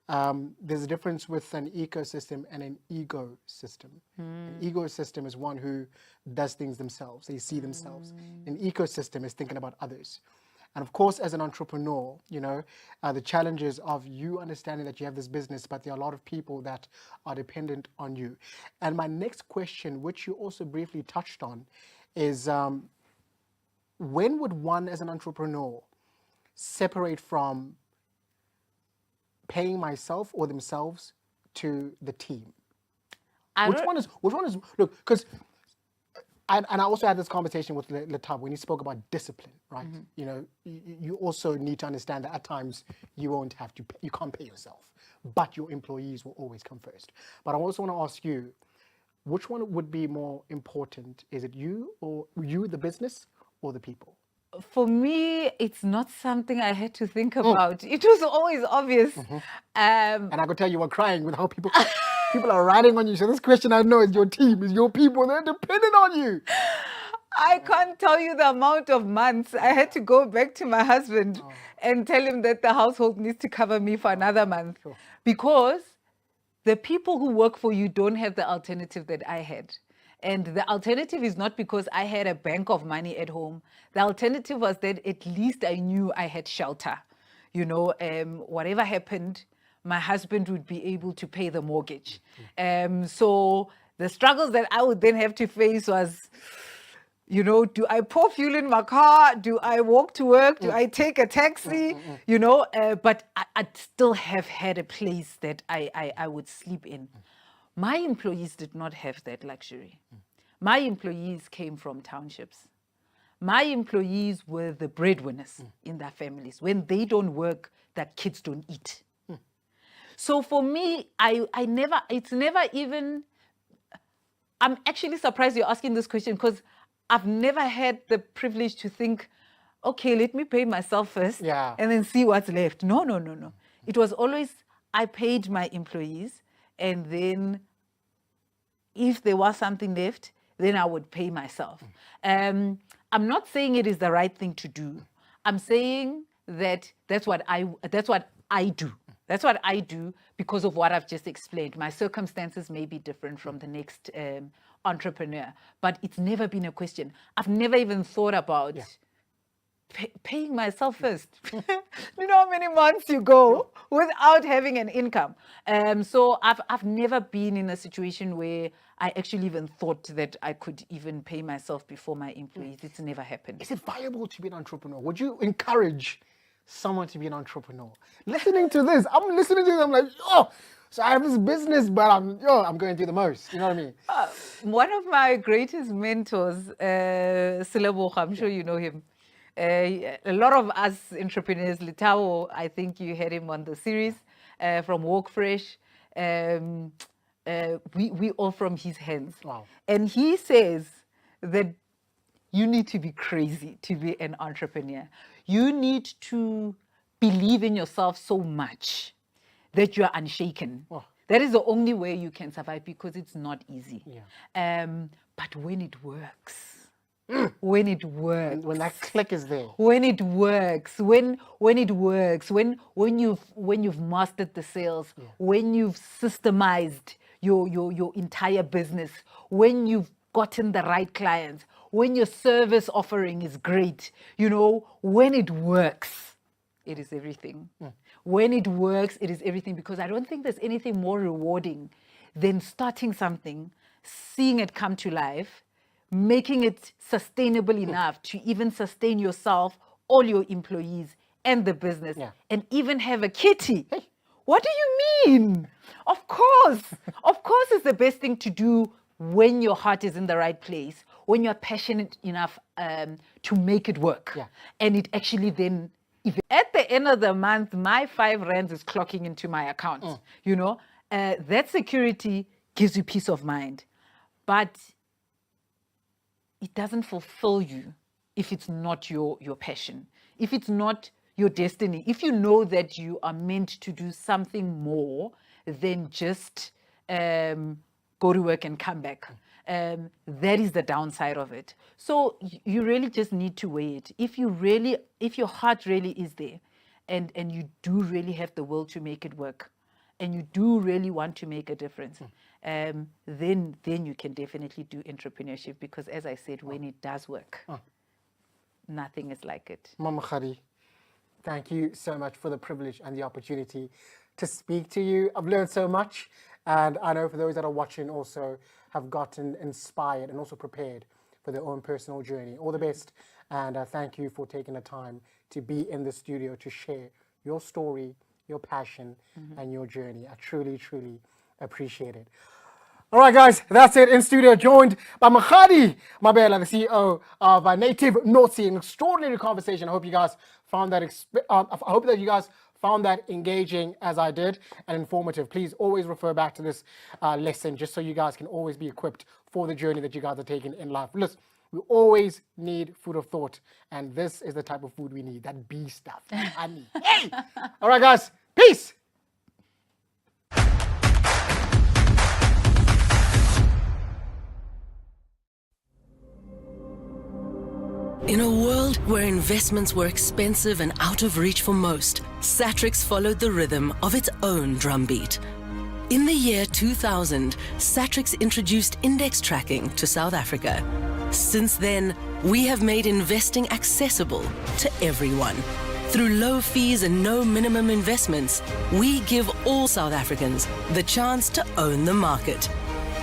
There's a difference with an ecosystem and an ego system. An ecosystem is one who does things themselves. They see themselves. An ecosystem is thinking about others. And of course, as an entrepreneur, the challenges of you understanding that you have this business, but there are a lot of people that are dependent on you. And my next question, which you also briefly touched on, is when would one, as an entrepreneur, separate from paying myself or themselves to the team? Which one is look, because and I also had this conversation with Letab when he spoke about discipline, right? You also need to understand that at times you can't pay yourself, but your employees will always come first. But I also want to ask you, which one would be more important? Is it you, the business, or the people? For me, it's not something I had to think about. It was always obvious. And I could tell you were crying with how people are riding on you. So this question I know is your team, is your people. They're dependent on you. I can't tell you the amount of months I had to go back to my husband and tell him that the household needs to cover me for another month. Sure. Because the people who work for you don't have the alternative that I had. And the alternative is not because I had a bank of money at home. The alternative was that at least I knew I had shelter. Whatever happened, my husband would be able to pay the mortgage. So the struggles that I would then have to face was, do I pour fuel in my car? Do I walk to work? Do I take a taxi? But I'd still have had a place that I would sleep in. My employees did not have that luxury. My employees came from townships. My employees were the breadwinners in their families. When they don't work, their kids don't eat. So for me, it's never even, I'm actually surprised you're asking this question because I've never had the privilege to think, okay, let me pay myself first and then see what's left. No. It was always, I paid my employees, and then if there was something left, then I would pay myself. I'm not saying it is the right thing to do. I'm saying that that's what I do. That's what I do because of what I've just explained. My circumstances may be different from the next entrepreneur, but it's never been a question. I've never even thought about paying myself first. You know how many months you go without having an income. So I've never been in a situation where I actually even thought that I could even pay myself before my employees. It's never happened. Is it viable to be an entrepreneur? Would you encourage someone to be an entrepreneur? Listening to this, I'm like, so I have this business, but I'm going through the most. You know what I mean? One of my greatest mentors, Silebo, I'm sure you know him. A lot of us entrepreneurs, Litao, I think you had him on the series from Walk Fresh. We all from his hands. Wow. And he says that you need to be crazy to be an entrepreneur. You need to believe in yourself so much that you are unshaken. Oh. That is the only way you can survive because it's not easy. Yeah. But when it works, when it works, when that click is there, when it works, when it works, when you've mastered the sales, when you've systemized your entire business, when you've gotten the right clients, when your service offering is great, when it works, it is everything. When it works, it is everything, because I don't think there's anything more rewarding than starting something, seeing it come to life, making it sustainable enough to even sustain yourself, all your employees, and the business, and even have a kitty. Hey. What do you mean? Of course it's the best thing to do when your heart is in the right place, when you're passionate enough to make it work. And it actually then, at the end of the month, my 5 rands is clocking into my account. That security gives you peace of mind. But it doesn't fulfill you if it's not your passion, if it's not your destiny, if you know that you are meant to do something more than just go to work and come back. That is the downside of it. So you really just need to weigh it. If your heart really is there and you do really have the will to make it work, and you do really want to make a difference, then you can definitely do entrepreneurship, because as I said, when it does work, nothing is like it. Mama Khadi, thank you so much for the privilege and the opportunity to speak to you. I've learned so much, and I know for those that are watching also have gotten inspired and also prepared for their own personal journey. All the best, and thank you for taking the time to be in the studio to share your story, your passion, and your journey. I truly, truly appreciate it. All right, guys, that's it. In studio, joined by Makhadi Mabela, the CEO of Native North Sea. An extraordinary conversation. I hope you guys found that. I hope that you guys found that engaging as I did and informative. Please always refer back to this lesson, just so you guys can always be equipped for the journey that you guys are taking in life. Listen, we always need food of thought, and this is the type of food we need. That B stuff. I need. Hey! All right, guys. Peace. In a world where investments were expensive and out of reach for most, Satrix followed the rhythm of its own drumbeat. In the year 2000, Satrix introduced index tracking to South Africa. Since then, we have made investing accessible to everyone. Through low fees and no minimum investments, we give all South Africans the chance to own the market.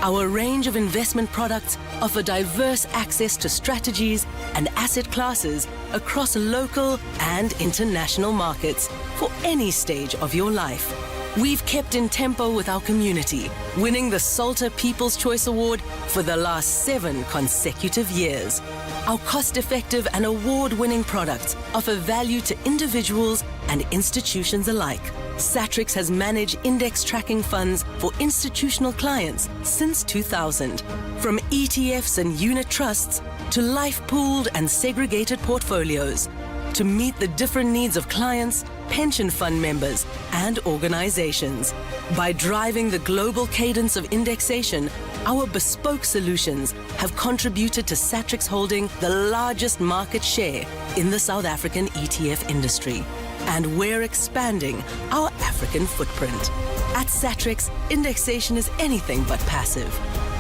Our range of investment products offer diverse access to strategies and asset classes across local and international markets for any stage of your life. We've kept in tempo with our community, winning the Salter People's Choice Award for the last 7 consecutive years. Our cost-effective and award-winning products offer value to individuals and institutions alike. Satrix has managed index tracking funds for institutional clients since 2000. From ETFs and unit trusts to life pooled and segregated portfolios, to meet the different needs of clients, pension fund members, and organizations. By driving the global cadence of indexation, our bespoke solutions have contributed to Satrix holding the largest market share in the South African ETF industry. And we're expanding our African footprint. At Satrix, indexation is anything but passive.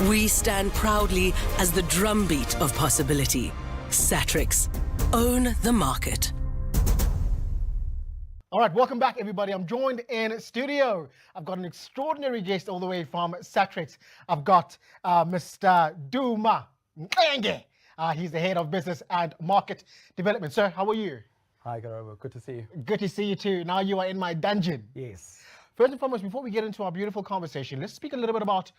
We stand proudly as the drumbeat of possibility. Satrix, own the market. All right, welcome back, everybody. I'm joined in studio. I've got an extraordinary guest all the way from Satrix. I've got Mr. Duma Nkenge. He's the head of business and market development. Sir, how are you? Hi, Karabo. Good to see you. Good to see you too. Now you are in my dungeon. Yes. First and foremost, before we get into our beautiful conversation, let's speak a little bit about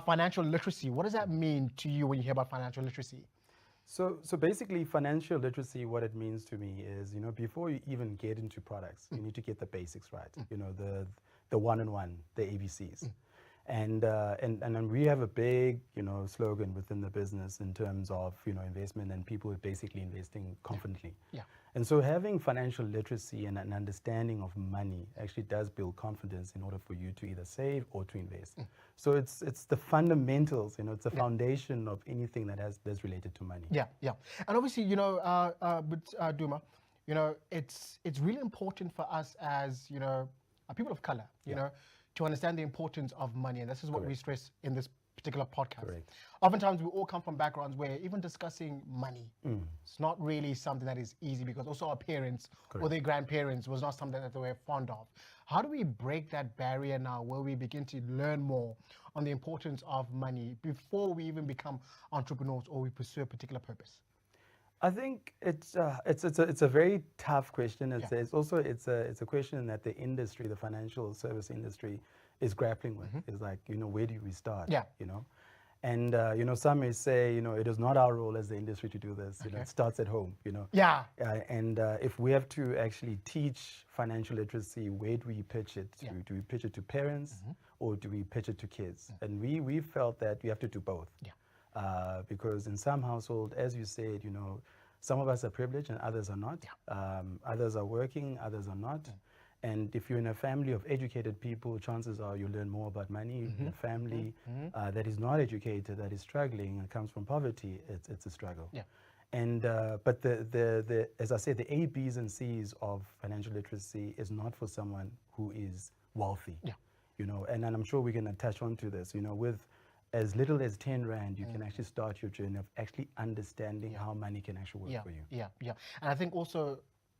financial literacy. What does that mean to you when you hear about financial literacy? So basically, financial literacy, what it means to me is, before you even get into products, you need to get the basics right. The one-on-one, the ABCs. And we have a big, slogan within the business in terms of, investment and people basically investing confidently. Yeah. And so having financial literacy and an understanding of money actually does build confidence in order for you to either save or to invest. So it's the fundamentals, it's the foundation of anything that's related to money. Yeah, yeah. And obviously, but Duma, it's really important for us as, people of color, to understand the importance of money. And this is what we stress in this particular podcast. Correct. Oftentimes we all come from backgrounds where even discussing money, it's not really something that is easy, because also our parents or their grandparents was not something that they were fond of. How do we break that barrier now, where we begin to learn more on the importance of money before we even become entrepreneurs or we pursue a particular purpose? I think it's a very tough question. It's also a question that the industry, the financial service industry, is grappling with. It's like, where do we start? Yeah. And some may say, it is not our role as the industry to do this. It starts at home. Yeah. And if we have to actually teach financial literacy, where do we pitch it to? Do we pitch it to parents or do we pitch it to kids? And we felt that you have to do both. Yeah. Because in some households, as you said, some of us are privileged and others are not. Yeah. Others are working, others are not. And if you're in a family of educated people, chances are you'll learn more about money. In a family that is not educated, that is struggling and comes from poverty, it's a struggle. Yeah. And but the as I said, the A, B's, and C's of financial literacy is not for someone who is wealthy. Yeah. And I'm sure we're going to touch on to this. With as little as 10 Rand, you can actually start your journey of actually understanding how money can actually work Yeah, for you. yeah. And I think also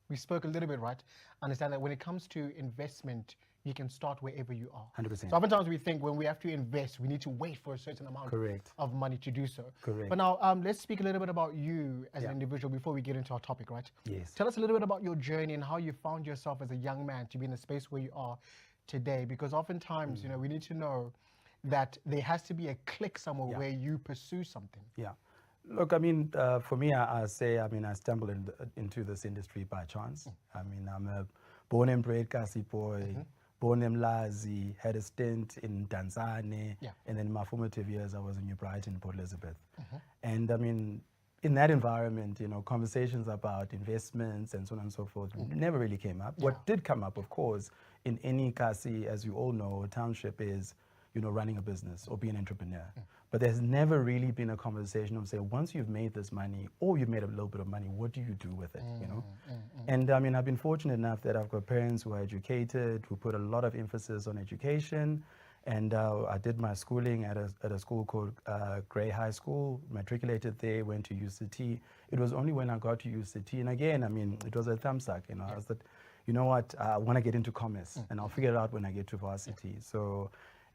we spoke a little bit, right? Understand that when it comes to investment, you can start wherever you are. 100%. So oftentimes we think when we have to invest, we need to wait for a certain amount Correct. of money to do so. Correct. But now let's speak a little bit about you as an individual before we get into our topic, right? Yes. Tell us a little bit about your journey and how you found yourself as a young man to be in the space where you are today. Because oftentimes, we need to know that there has to be a click somewhere where you pursue something. Yeah. Look, I mean, for me, I say, I mean, I stumbled into this industry by chance. I mean, I'm a born and bred Kasi boy, born in Mlazi, had a stint in Tanzania, and then in my formative years, I was in New Brighton, Port Elizabeth. And I mean, in that environment, conversations about investments and so on and so forth never really came up. What did come up, of course, in any Kasi, as you all know, township is, running a business or being an entrepreneur. But there's never really been a conversation of say, once you've made this money or you've made a little bit of money, what do you do with it, And I mean, I've been fortunate enough that I've got parents who are educated, who put a lot of emphasis on education. And I did my schooling at a school called Grey High School, matriculated there, went to UCT. It was only when I got to UCT, and again, I mean, it was a thumbs up, I was that, you know what, I want to get into commerce, and I'll figure it out when I get to varsity. So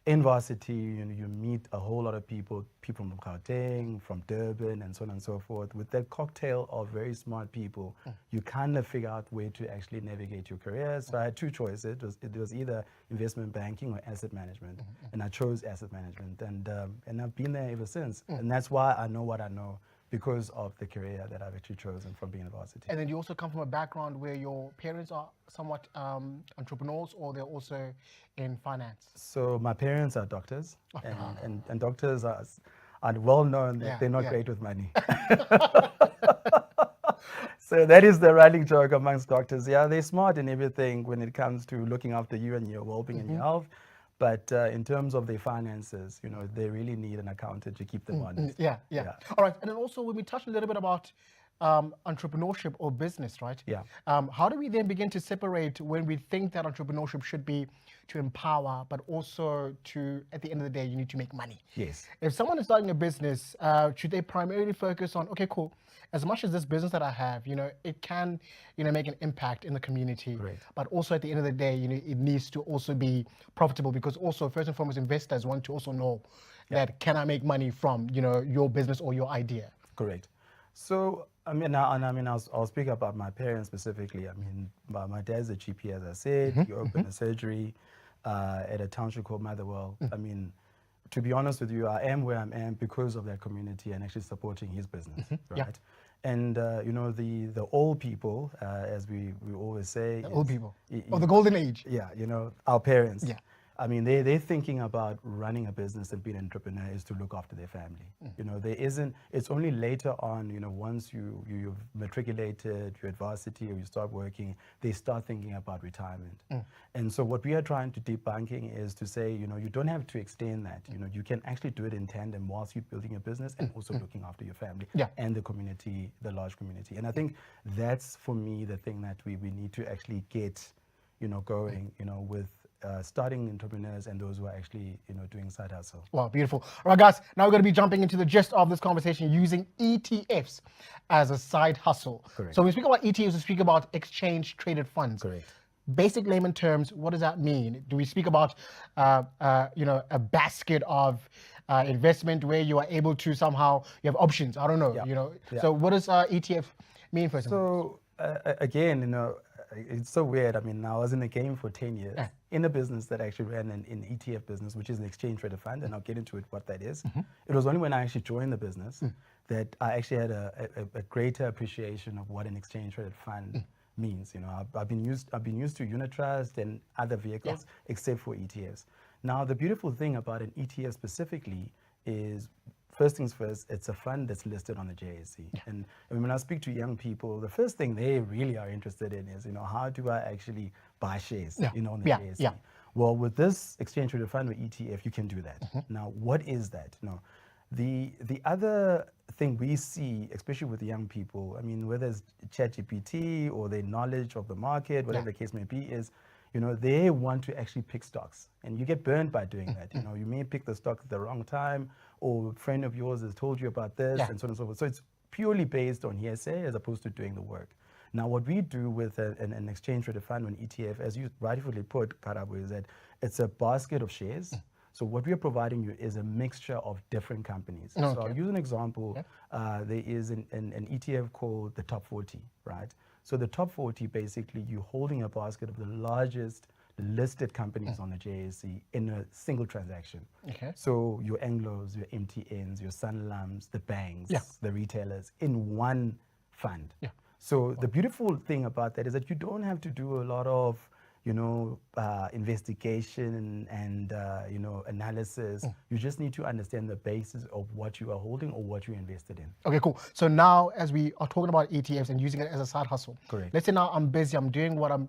in varsity, you meet a whole lot of people from Gauteng, from Durban, and so on and so forth. With that cocktail of very smart people, you kind of figure out where to actually navigate your career. So I had two choices. It was either investment banking or asset management, and I chose asset management, and I've been there ever since. And that's why I know what I know, because of the career that I've actually chosen from being a varsity. And then you also come from a background where your parents are somewhat entrepreneurs, or they're also in finance. So my parents are doctors, and doctors are well known that they're not great with money. So that is the running joke amongst doctors. Yeah, they're smart in everything when it comes to looking after you and your well-being and your health. But in terms of their finances, they really need an accountant to keep them honest. Yeah. All right. And then also when we touch a little bit about entrepreneurship or business, right? Yeah. How do we then begin to separate when we think that entrepreneurship should be to empower, but also to, at the end of the day, you need to make money? Yes. If someone is starting a business, should they primarily focus on, okay, cool, as much as this business that I have, it can, make an impact in the community, Right. but also at the end of the day, it needs to also be profitable, because also first and foremost, investors want to also know that can I make money from, your business or your idea? Correct. So, I'll speak about my parents specifically. I mean, my dad's a GP, as I said. He opened a surgery at a township called Motherwell. I mean, to be honest with you, I am where I am because of that community and actually supporting his business, right? Yeah. And, the old people, as we always say. The old people. Of the golden age. Yeah, our parents. Yeah. I mean, they're thinking about running a business and being an entrepreneur is to look after their family. It's only later on, once you've matriculated, you're at varsity or you start working, they start thinking about retirement. And so what we are trying to debunking is to say, you don't have to extend that. You can actually do it in tandem whilst you're building a business and also looking after your family and the community, the large community. And I think that's, for me, the thing that we need to actually get, going, with starting entrepreneurs and those who are actually, doing side hustle. Wow, beautiful. All right, guys, now we're going to be jumping into the gist of this conversation using ETFs as a side hustle. Correct. So when we speak about ETFs, we speak about exchange traded funds. Correct. Basic layman terms, what does that mean? Do we speak about, a basket of investment where you are able to somehow, you have options? I don't know, Yeah. So what does ETF mean for So again, it's so weird. I mean, I was in the game for 10 years in a business that actually ran an ETF business, which is an exchange traded fund, and I'll get into it what that is. It was only when I actually joined the business that I actually had a greater appreciation of what an exchange traded fund means. I've been used to unit trust and other vehicles except for ETFs. Now, the beautiful thing about an ETF specifically is, first things first, it's a fund that's listed on the JSE. And when I speak to young people, the first thing they really are interested in is, how do I actually buy shares, on the JSE? Yeah. Well, with this exchange traded fund or ETF, you can do that. Now, what is that? The other thing we see, especially with the young people, I mean, whether it's ChatGPT or their knowledge of the market, whatever the case may be, is, you know, they want to actually pick stocks, and you get burned by doing that. You know, you may pick the stock at the wrong time, or a friend of yours has told you about this, Yeah. and so on and so forth. So it's purely based on hearsay as opposed to doing the work. Now, what we do with an exchange traded fund or an ETF, as you rightfully put, Karabo, is that it's a basket of shares. So what we are providing you is a mixture of different companies. So Okay. I'll use an example. There is an ETF called the Top 40, right? So the Top 40, basically, you're holding a basket of the largest listed companies on the JSE in a single transaction. Okay. So your Anglos, your MTNs, your Sanlams, the banks, Yeah. the retailers in one fund. Yeah. So the beautiful thing about that is that you don't have to do a lot of, you know, investigation and you know, analysis. You just need to understand the basis of what you are holding or what you're invested in. Okay, cool. So now, as we are talking about ETFs and using it as a side hustle, Correct. let's say now I'm busy, I'm doing what I'm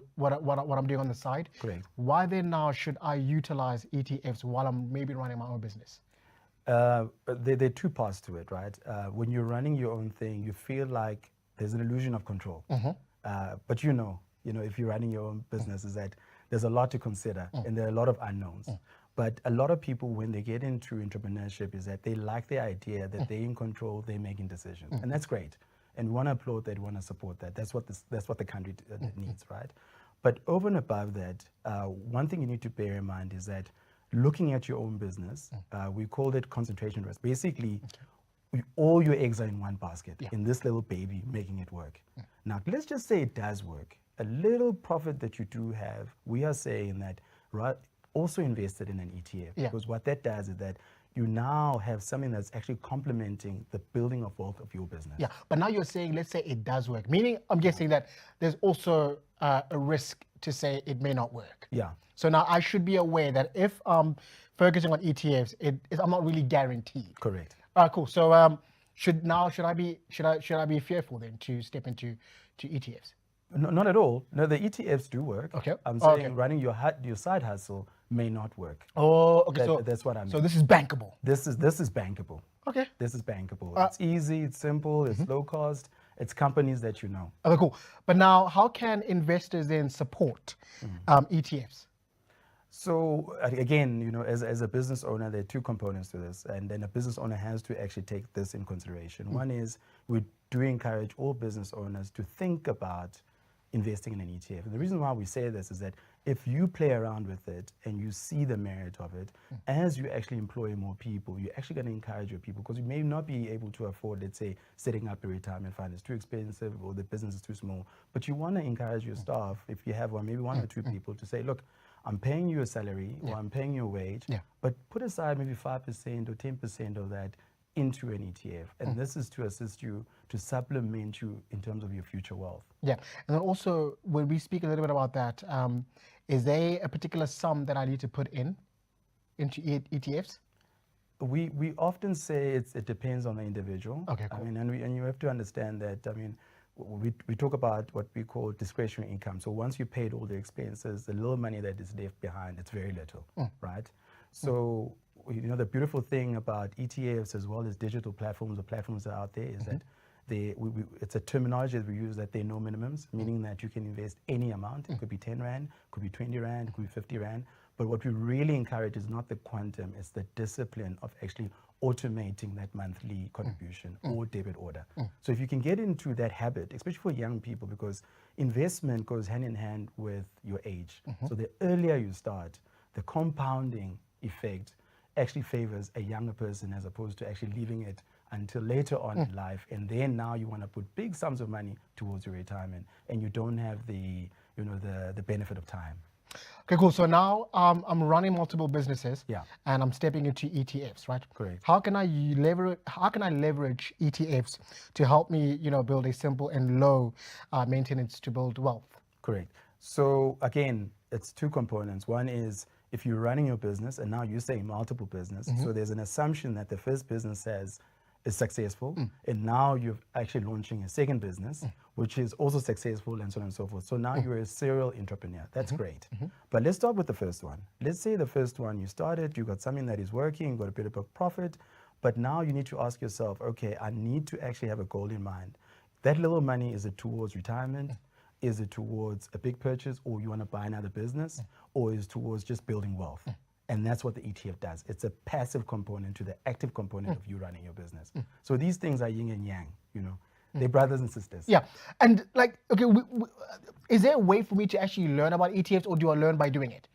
doing on the side. Correct. Why then now should I utilize ETFs while I'm maybe running my own business? There are two parts to it, right? When you're running your own thing, you feel like there's an illusion of control. But you know, if you're running your own business, is that there's a lot to consider and there are a lot of unknowns. But a lot of people, when they get into entrepreneurship, is that they like the idea that they're in control, they're making decisions, and that's great. And we want to applaud that, we want to support that. That's what the country needs, right? But over and above that, one thing you need to bear in mind is that looking at your own business, we called it concentration risk. Basically, all your eggs are in one basket, in this little baby, making it work. Now, let's just say it does work. A little profit that you do have, we are saying that also invested in an ETF. Because what that does is that you now have something that's actually complementing the building of wealth of your business. Yeah, but now you're saying, let's say it does work, meaning I'm guessing that there's also a risk to say it may not work. Yeah. So now I should be aware that if I'm focusing on ETFs, I'm not really guaranteed. Correct. All right, cool. So should I be fearful then to step into ETFs? No, not at all. No, the ETFs do work. Okay. I'm saying Okay. running your side hustle may not work. Oh, okay. That's what I mean. So this is bankable. This is bankable. Okay. This is bankable. It's easy, it's simple, it's low cost. It's companies that you know. Okay, cool. But now, how can investors then support ETFs? So again, as a business owner, there are two components to this, and then a business owner has to actually take this in consideration. One is we do encourage all business owners to think about investing in an ETF. And the reason why we say this is that if you play around with it and you see the merit of it, as you actually employ more people, you're actually going to encourage your people, because you may not be able to afford, let's say, setting up a retirement fund. It's too expensive or the business is too small. But you want to encourage your staff, if you have maybe one or two people, to say, look, I'm paying you a salary or I'm paying you a wage, but put aside maybe 5% or 10% of that into an ETF. And this is to assist you, to supplement you in terms of your future wealth. Yeah. And then also, when we speak a little bit about that, is there a particular sum that I need to put into ETFs? We often say it depends on the individual. Okay, cool. I mean, and you have to understand that, I mean, we talk about what we call discretionary income. So once you paid all the expenses, the little money that is left behind, it's very little, right? So, the beautiful thing about ETFs as well as digital platforms or platforms that are out there is that it's a terminology that we use, that there are no minimums, meaning that you can invest any amount. It could be 10 Rand, could be 20 Rand, it could be 50 Rand. But what we really encourage is not the quantum, it's the discipline of actually automating that monthly contribution or debit order. So if you can get into that habit, especially for young people, because investment goes hand in hand with your age. So the earlier you start, the compounding effect actually favors a younger person as opposed to actually leaving it until later on in life. And then now you want to put big sums of money towards your retirement, and you don't have the benefit of time. Okay, cool. So now I'm running multiple businesses, Yeah. and I'm stepping into ETFs, right? Correct. How can I leverage ETFs to help me, build a simple and low maintenance to build wealth? Correct. So again, it's two components. One is if you're running your business, and now you're saying multiple business, so there's an assumption that the first business is successful, and now you're actually launching a second business, which is also successful, and so on and so forth. So now you're a serial entrepreneur. That's great. But let's start with the first one. Let's say the first one, you started, you got something that is working, you got a bit of a profit, but now you need to ask yourself, okay, I need to actually have a goal in mind. That little money, is it towards retirement? Is it towards a big purchase, or you want to buy another business, or is it towards just building wealth? And that's what the ETF does. It's a passive component to the active component of you running your business. So these things are yin and yang, you know. They're brothers and sisters. Yeah, and like, okay, is there a way for me to actually learn about ETFs, or do I learn by doing it?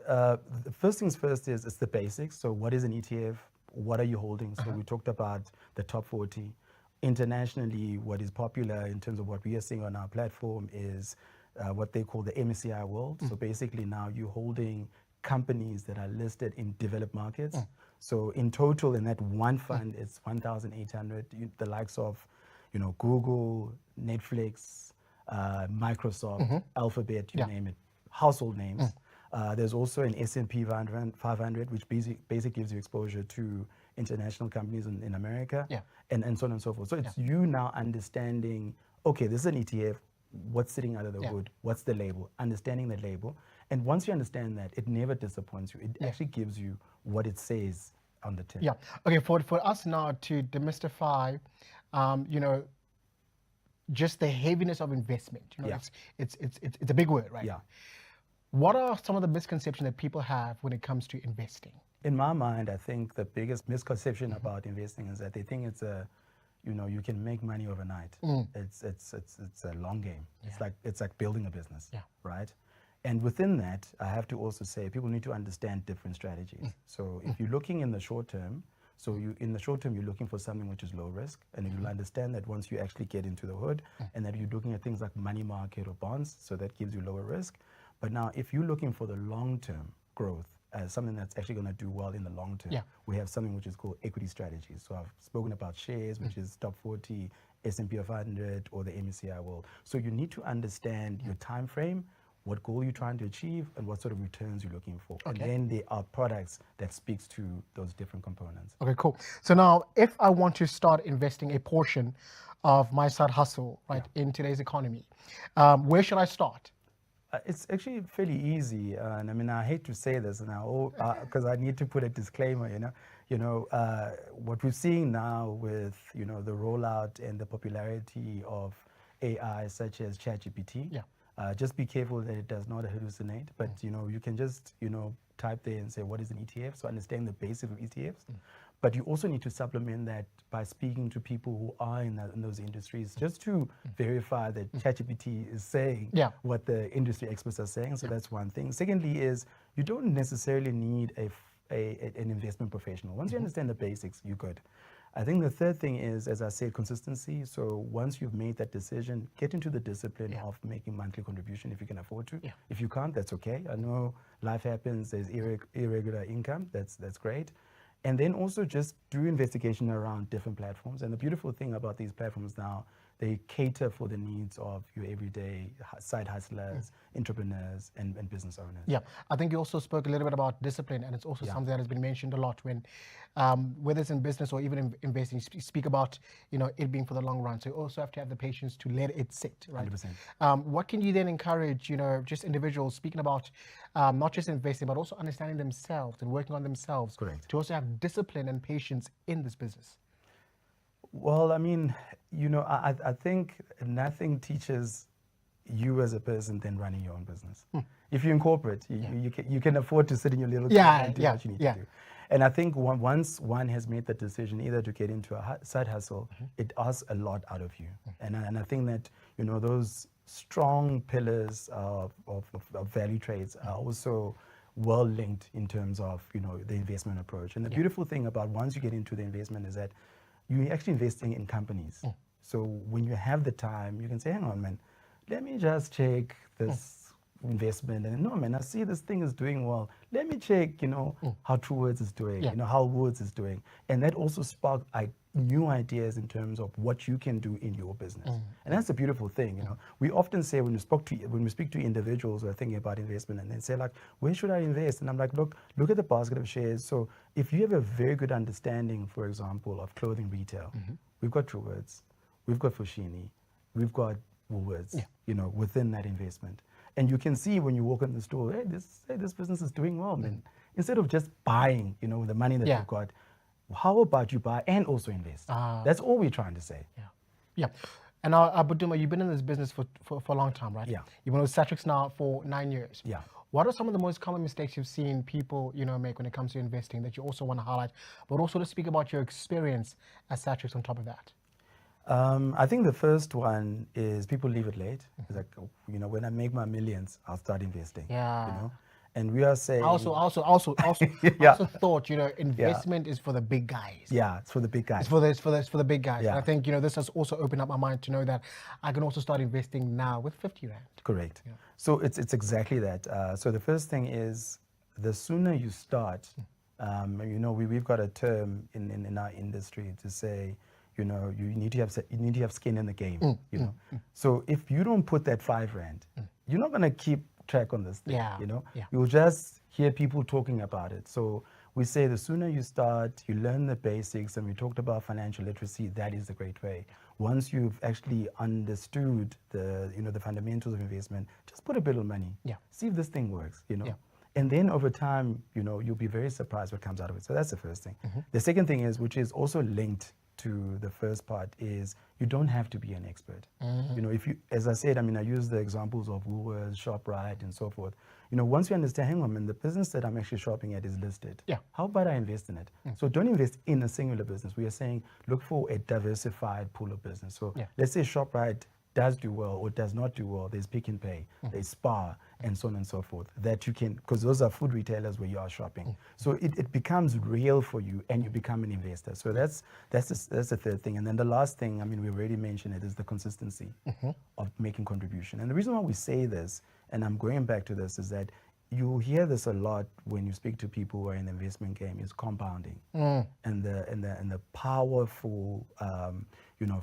The first things first is it's the basics. So what is an ETF? What are you holding? So we talked about the top 40. Internationally, what is popular in terms of what we are seeing on our platform is what they call the MSCI World. So basically now you're holding companies that are listed in developed markets. So in total, in that one fund, it's 1,800, the likes of, you know, Google, Netflix, Microsoft, Alphabet, you name it, household names. There's also an S&P 500, which basically gives you exposure to international companies in America, and so on and so forth. So it's you now understanding, okay, this is an ETF, what's sitting under the hood, what's the label, understanding the label. And once you understand that, it never disappoints you. It actually gives you what it says on the tin. Yeah. Okay. For us now to demystify, you know, just the heaviness of investment. You know, it's a big word, right? Yeah. What are some of the misconceptions that people have when it comes to investing? In my mind, I think the biggest misconception about investing is that they think it's a, you know, you can make money overnight. It's a long game. It's like building a business, right? And within that, I have to also say people need to understand different strategies. So if you're looking in the short term, you're looking for something which is low risk, and you'll understand that once you actually get into the hood, and that you're looking at things like money market or bonds, so that gives you lower risk. But now, if you're looking for the long-term growth as something that's actually going to do well in the long term, we have something which is called equity strategies. So I've spoken about shares, which is top 40, S&P 500, or the MSCI World. So you need to understand your time frame, what goal you're trying to achieve, and what sort of returns you're looking for. And then there are products that speaks to those different components. Okay, cool. So now, if I want to start investing a portion of my side hustle, right, in today's economy, where should I start? It's actually fairly easy, and I mean, I hate to say this now, because I need to put a disclaimer. What we're seeing now with the rollout and the popularity of AI, such as ChatGPT. Just be careful that it does not hallucinate. But you can just type there and say what is an ETF, so understand the basics of ETFs. But you also need to supplement that by speaking to people who are in those industries, just to verify that ChatGPT is saying what the industry experts are saying. So that's one thing. Secondly is you don't necessarily need an investment professional. Once you understand the basics, you're good. I think the third thing is, as I said, consistency. So once you've made that decision, get into the discipline of making monthly contribution if you can afford to. If you can't, that's okay. I know life happens. There's irregular income. That's great. And then also just do investigation around different platforms. And the beautiful thing about these platforms now, they cater for the needs of your everyday side hustlers, entrepreneurs, and business owners. Yeah, I think you also spoke a little bit about discipline, and it's also something that has been mentioned a lot when, whether it's in business or even in investing, you speak about it being for the long run. So you also have to have the patience to let it sit, right? 100%. What can you then encourage, just individuals speaking about not just investing, but also understanding themselves and working on themselves to also have discipline and patience in this business? Well, I mean, I think nothing teaches you as a person than running your own business. If you're in corporate, you can afford to sit in your little corner and do what you need to do. And I think once one has made the decision either to get into a side hustle, it asks a lot out of you. And I think that, those strong pillars of value trades are also well linked in terms of, the investment approach. And the beautiful thing about once you get into the investment is that you're actually investing in companies. So when you have the time, you can say, hang on, man, let me just check this investment. And no, man, I see this thing is doing well. Let me check, how TrueWords is doing, how Woods is doing. And that also sparked new ideas in terms of what you can do in your business. And that's a beautiful thing, We often say when we speak to individuals who are thinking about investment, and they say like, where should I invest? And I'm like, look at the basket of shares. So if you have a very good understanding, for example, of clothing retail, we've got TrueWords, we've got Foschini, we've got Woolworths, within that investment. And you can see when you walk in the store, hey, this business is doing well, man. Instead of just buying, the money that you've got, how about you buy and also invest? That's all we're trying to say. Yeah. And now, Buduma, you've been in this business for a long time, right? Yeah. You've been with Satrix now for 9 years. Yeah. What are some of the most common mistakes you've seen people, make when it comes to investing that you also want to highlight, but also to speak about your experience at Satrix on top of that? I think the first one is people leave it late. It's like, when I make my millions, I'll start investing. Yeah. And we are saying... I also Yeah. thought, investment is for the big guys. Yeah, it's for the big guys. It's for the big guys. Yeah. And I think, this has also opened up my mind to know that I can also start investing now with 50 Rand. Correct. So it's exactly that. So the first thing is, the sooner you start, we've got a term in our industry to say, you need to have skin in the game. So if you don't put that 5 Rand, you're not gonna keep track on this thing. You'll just hear people talking about it. So we say the sooner you start, you learn the basics, and we talked about financial literacy. That is the great way. Once you've actually understood the fundamentals of investment, just put a bit of money. See if this thing works. And then over time, you'll be very surprised what comes out of it. So that's the first thing. The second thing is, which is also linked to the first part, is you don't have to be an expert. If you, as I said, I use the examples of Woolworths, ShopRite, and so forth. Once you understand, hang on, the business that I'm actually shopping at is listed. How about I invest in it? So don't invest in a singular business. We are saying look for a diversified pool of business. So let's say ShopRite does do well or does not do well. There's Pick n Pay, there's Spar, and so on and so forth, that you can, because those are food retailers where you are shopping. So it becomes real for you, and you become an investor. So that's the third thing. And then the last thing, we already mentioned it, is the consistency of making contribution. And the reason why we say this, and I'm going back to this, is that you hear this a lot when you speak to people who are in the investment game, is compounding, and the powerful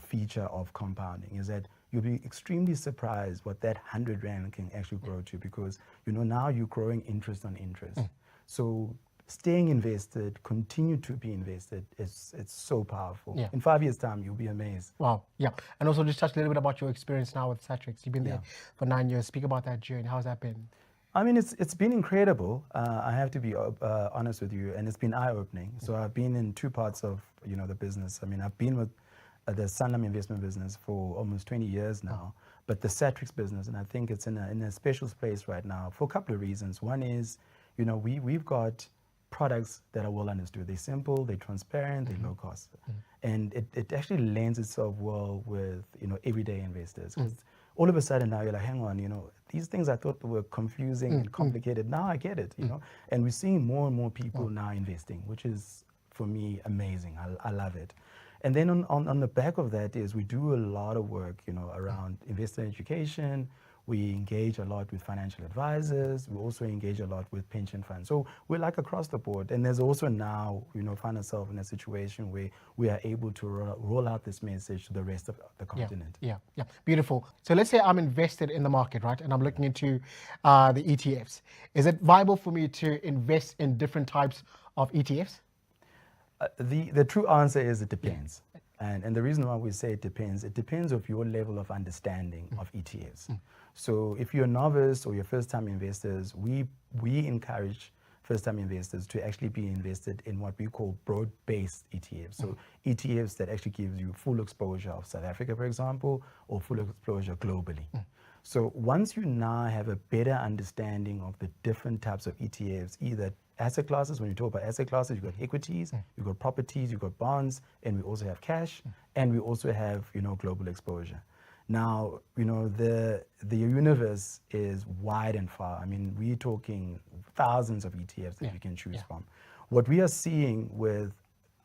feature of compounding is that you'll be extremely surprised what that 100 Rand can actually grow to, because now you're growing interest on interest. So staying invested, continue to be invested, it's so powerful. In 5 years' time, you'll be amazed. Wow, yeah. And also just touch a little bit about your experience now with Satrix. You've been there for 9 years. Speak about that journey. How's that been? It's been incredible. I have to be honest with you, and it's been eye-opening. So I've been in two parts of the business. I've been with the Sanlam investment business for almost 20 years now, but the Satrix business, and I think it's in a special space right now for a couple of reasons. One is, we've got products that are well understood. They're simple, they're transparent, they're low cost, and it actually lends itself well with everyday investors. All of a sudden now you're like, hang on, these things I thought were confusing and complicated, now I get it, and we're seeing more and more people now investing, which is, for me, amazing. I love it. And then on the back of that is we do a lot of work, around investor education. We engage a lot with financial advisors. We also engage a lot with pension funds. So we're like across the board. And there's also now, find ourselves in a situation where we are able to roll out this message to the rest of the continent. Yeah. Beautiful. So let's say I'm invested in the market, right? And I'm looking into the ETFs. Is it viable for me to invest in different types of ETFs? The true answer is it depends. And the reason why we say it depends of your level of understanding of ETFs. So if you're a novice or you're first-time investors, we encourage first-time investors to actually be invested in what we call broad-based ETFs. So ETFs that actually gives you full exposure of South Africa, for example, or full exposure globally. So once you now have a better understanding of the different types of ETFs, either asset classes, when you talk about asset classes, you've got equities, you've got properties, you've got bonds, and we also have cash, and we also have, global exposure. Now, the universe is wide and far. We're talking thousands of ETFs that you can choose from. What we are seeing with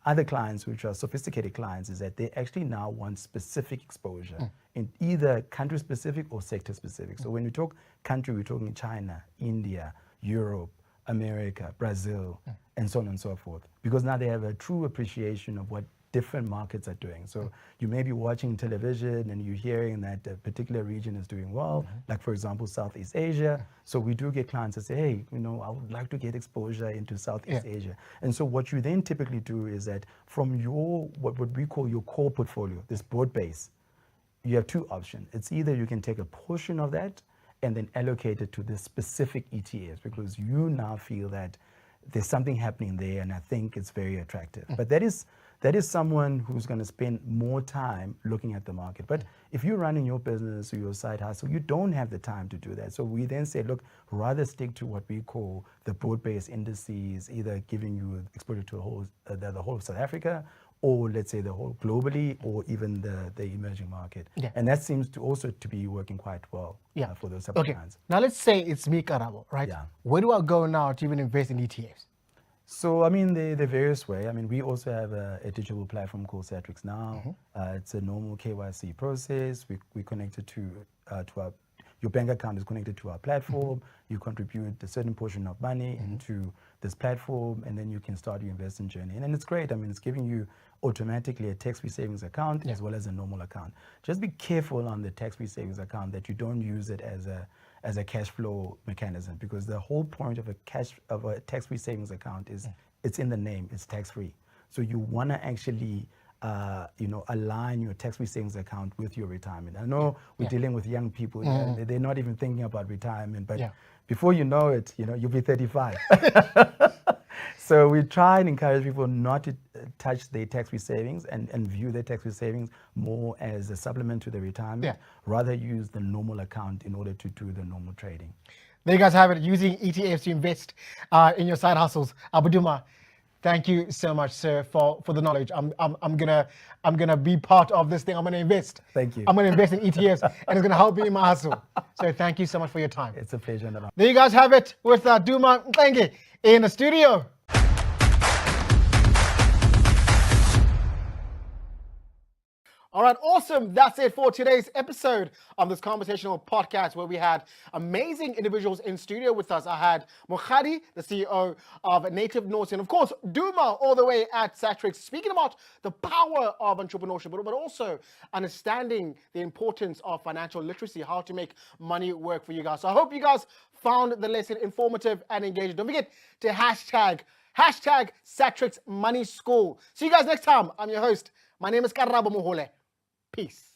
other clients, which are sophisticated clients, is that they actually now want specific exposure in either country specific or sector specific. So when we talk country, we're talking China, India, Europe, America, Brazil, and so on and so forth. Because now they have a true appreciation of what different markets are doing. So you may be watching television and you're hearing that a particular region is doing well, like for example, Southeast Asia. So we do get clients that say, hey, I would like to get exposure into Southeast Asia. And so what you then typically do is that from your, what we call your core portfolio, this broad base, you have two options. It's either you can take a portion of that and then allocate it to the specific ETFs, because you now feel that there's something happening there and I think it's very attractive. But that is that is someone who's going to spend more time looking at the market. But if you're running your business or your side hustle, you don't have the time to do that. So we then say, look, rather stick to what we call the broad-based indices, either giving you exposure to the whole of South Africa, or let's say the whole globally, or even the emerging market. Yeah. And that seems to also to be working quite well for those type of clients. Now let's say it's me, Karabo, right? Yeah. Where do I go now to even invest in ETFs? So, I mean, the various way. I mean, we also have a digital platform called Satrix Now. It's a normal KYC process. We connected to our, your bank account is connected to our platform. You contribute a certain portion of money into this platform, and then you can start your investing journey. And then it's great. I mean, it's giving you automatically a tax-free savings account as well as a normal account. Just be careful on the tax-free savings account that you don't use it as a cash flow mechanism, because the whole point of a tax-free savings account is it's in the name, it's tax-free. So you want to actually align your tax-free savings account with your retirement. I know we're dealing with young people, they're not even thinking about retirement, but before you know it, you'll be 35. So we try and encourage people not to touch their tax-free savings and view their tax-free savings more as a supplement to their retirement. Rather use the normal account in order to do the normal trading. There you guys have it, using ETFs to invest in your side hustles. Abu Duma, thank you so much, sir, for the knowledge. I'm gonna be part of this thing. I'm gonna invest. Thank you. I'm gonna invest in ETFs, and it's gonna help me in my hustle. So thank you so much for your time. It's a pleasure. There you guys have it with Duma Mxenge in the studio. All right, awesome. That's it for today's episode of this conversational podcast, where we had amazing individuals in studio with us. I had Mokgadi, the CEO of Native North, and of course, Duma, all the way at Satrix, speaking about the power of entrepreneurship, but also understanding the importance of financial literacy, how to make money work for you guys. So I hope you guys found the lesson informative and engaging. Don't forget to hashtag Satrix Money School. See you guys next time. I'm your host. My name is Karabo Mohole. Peace.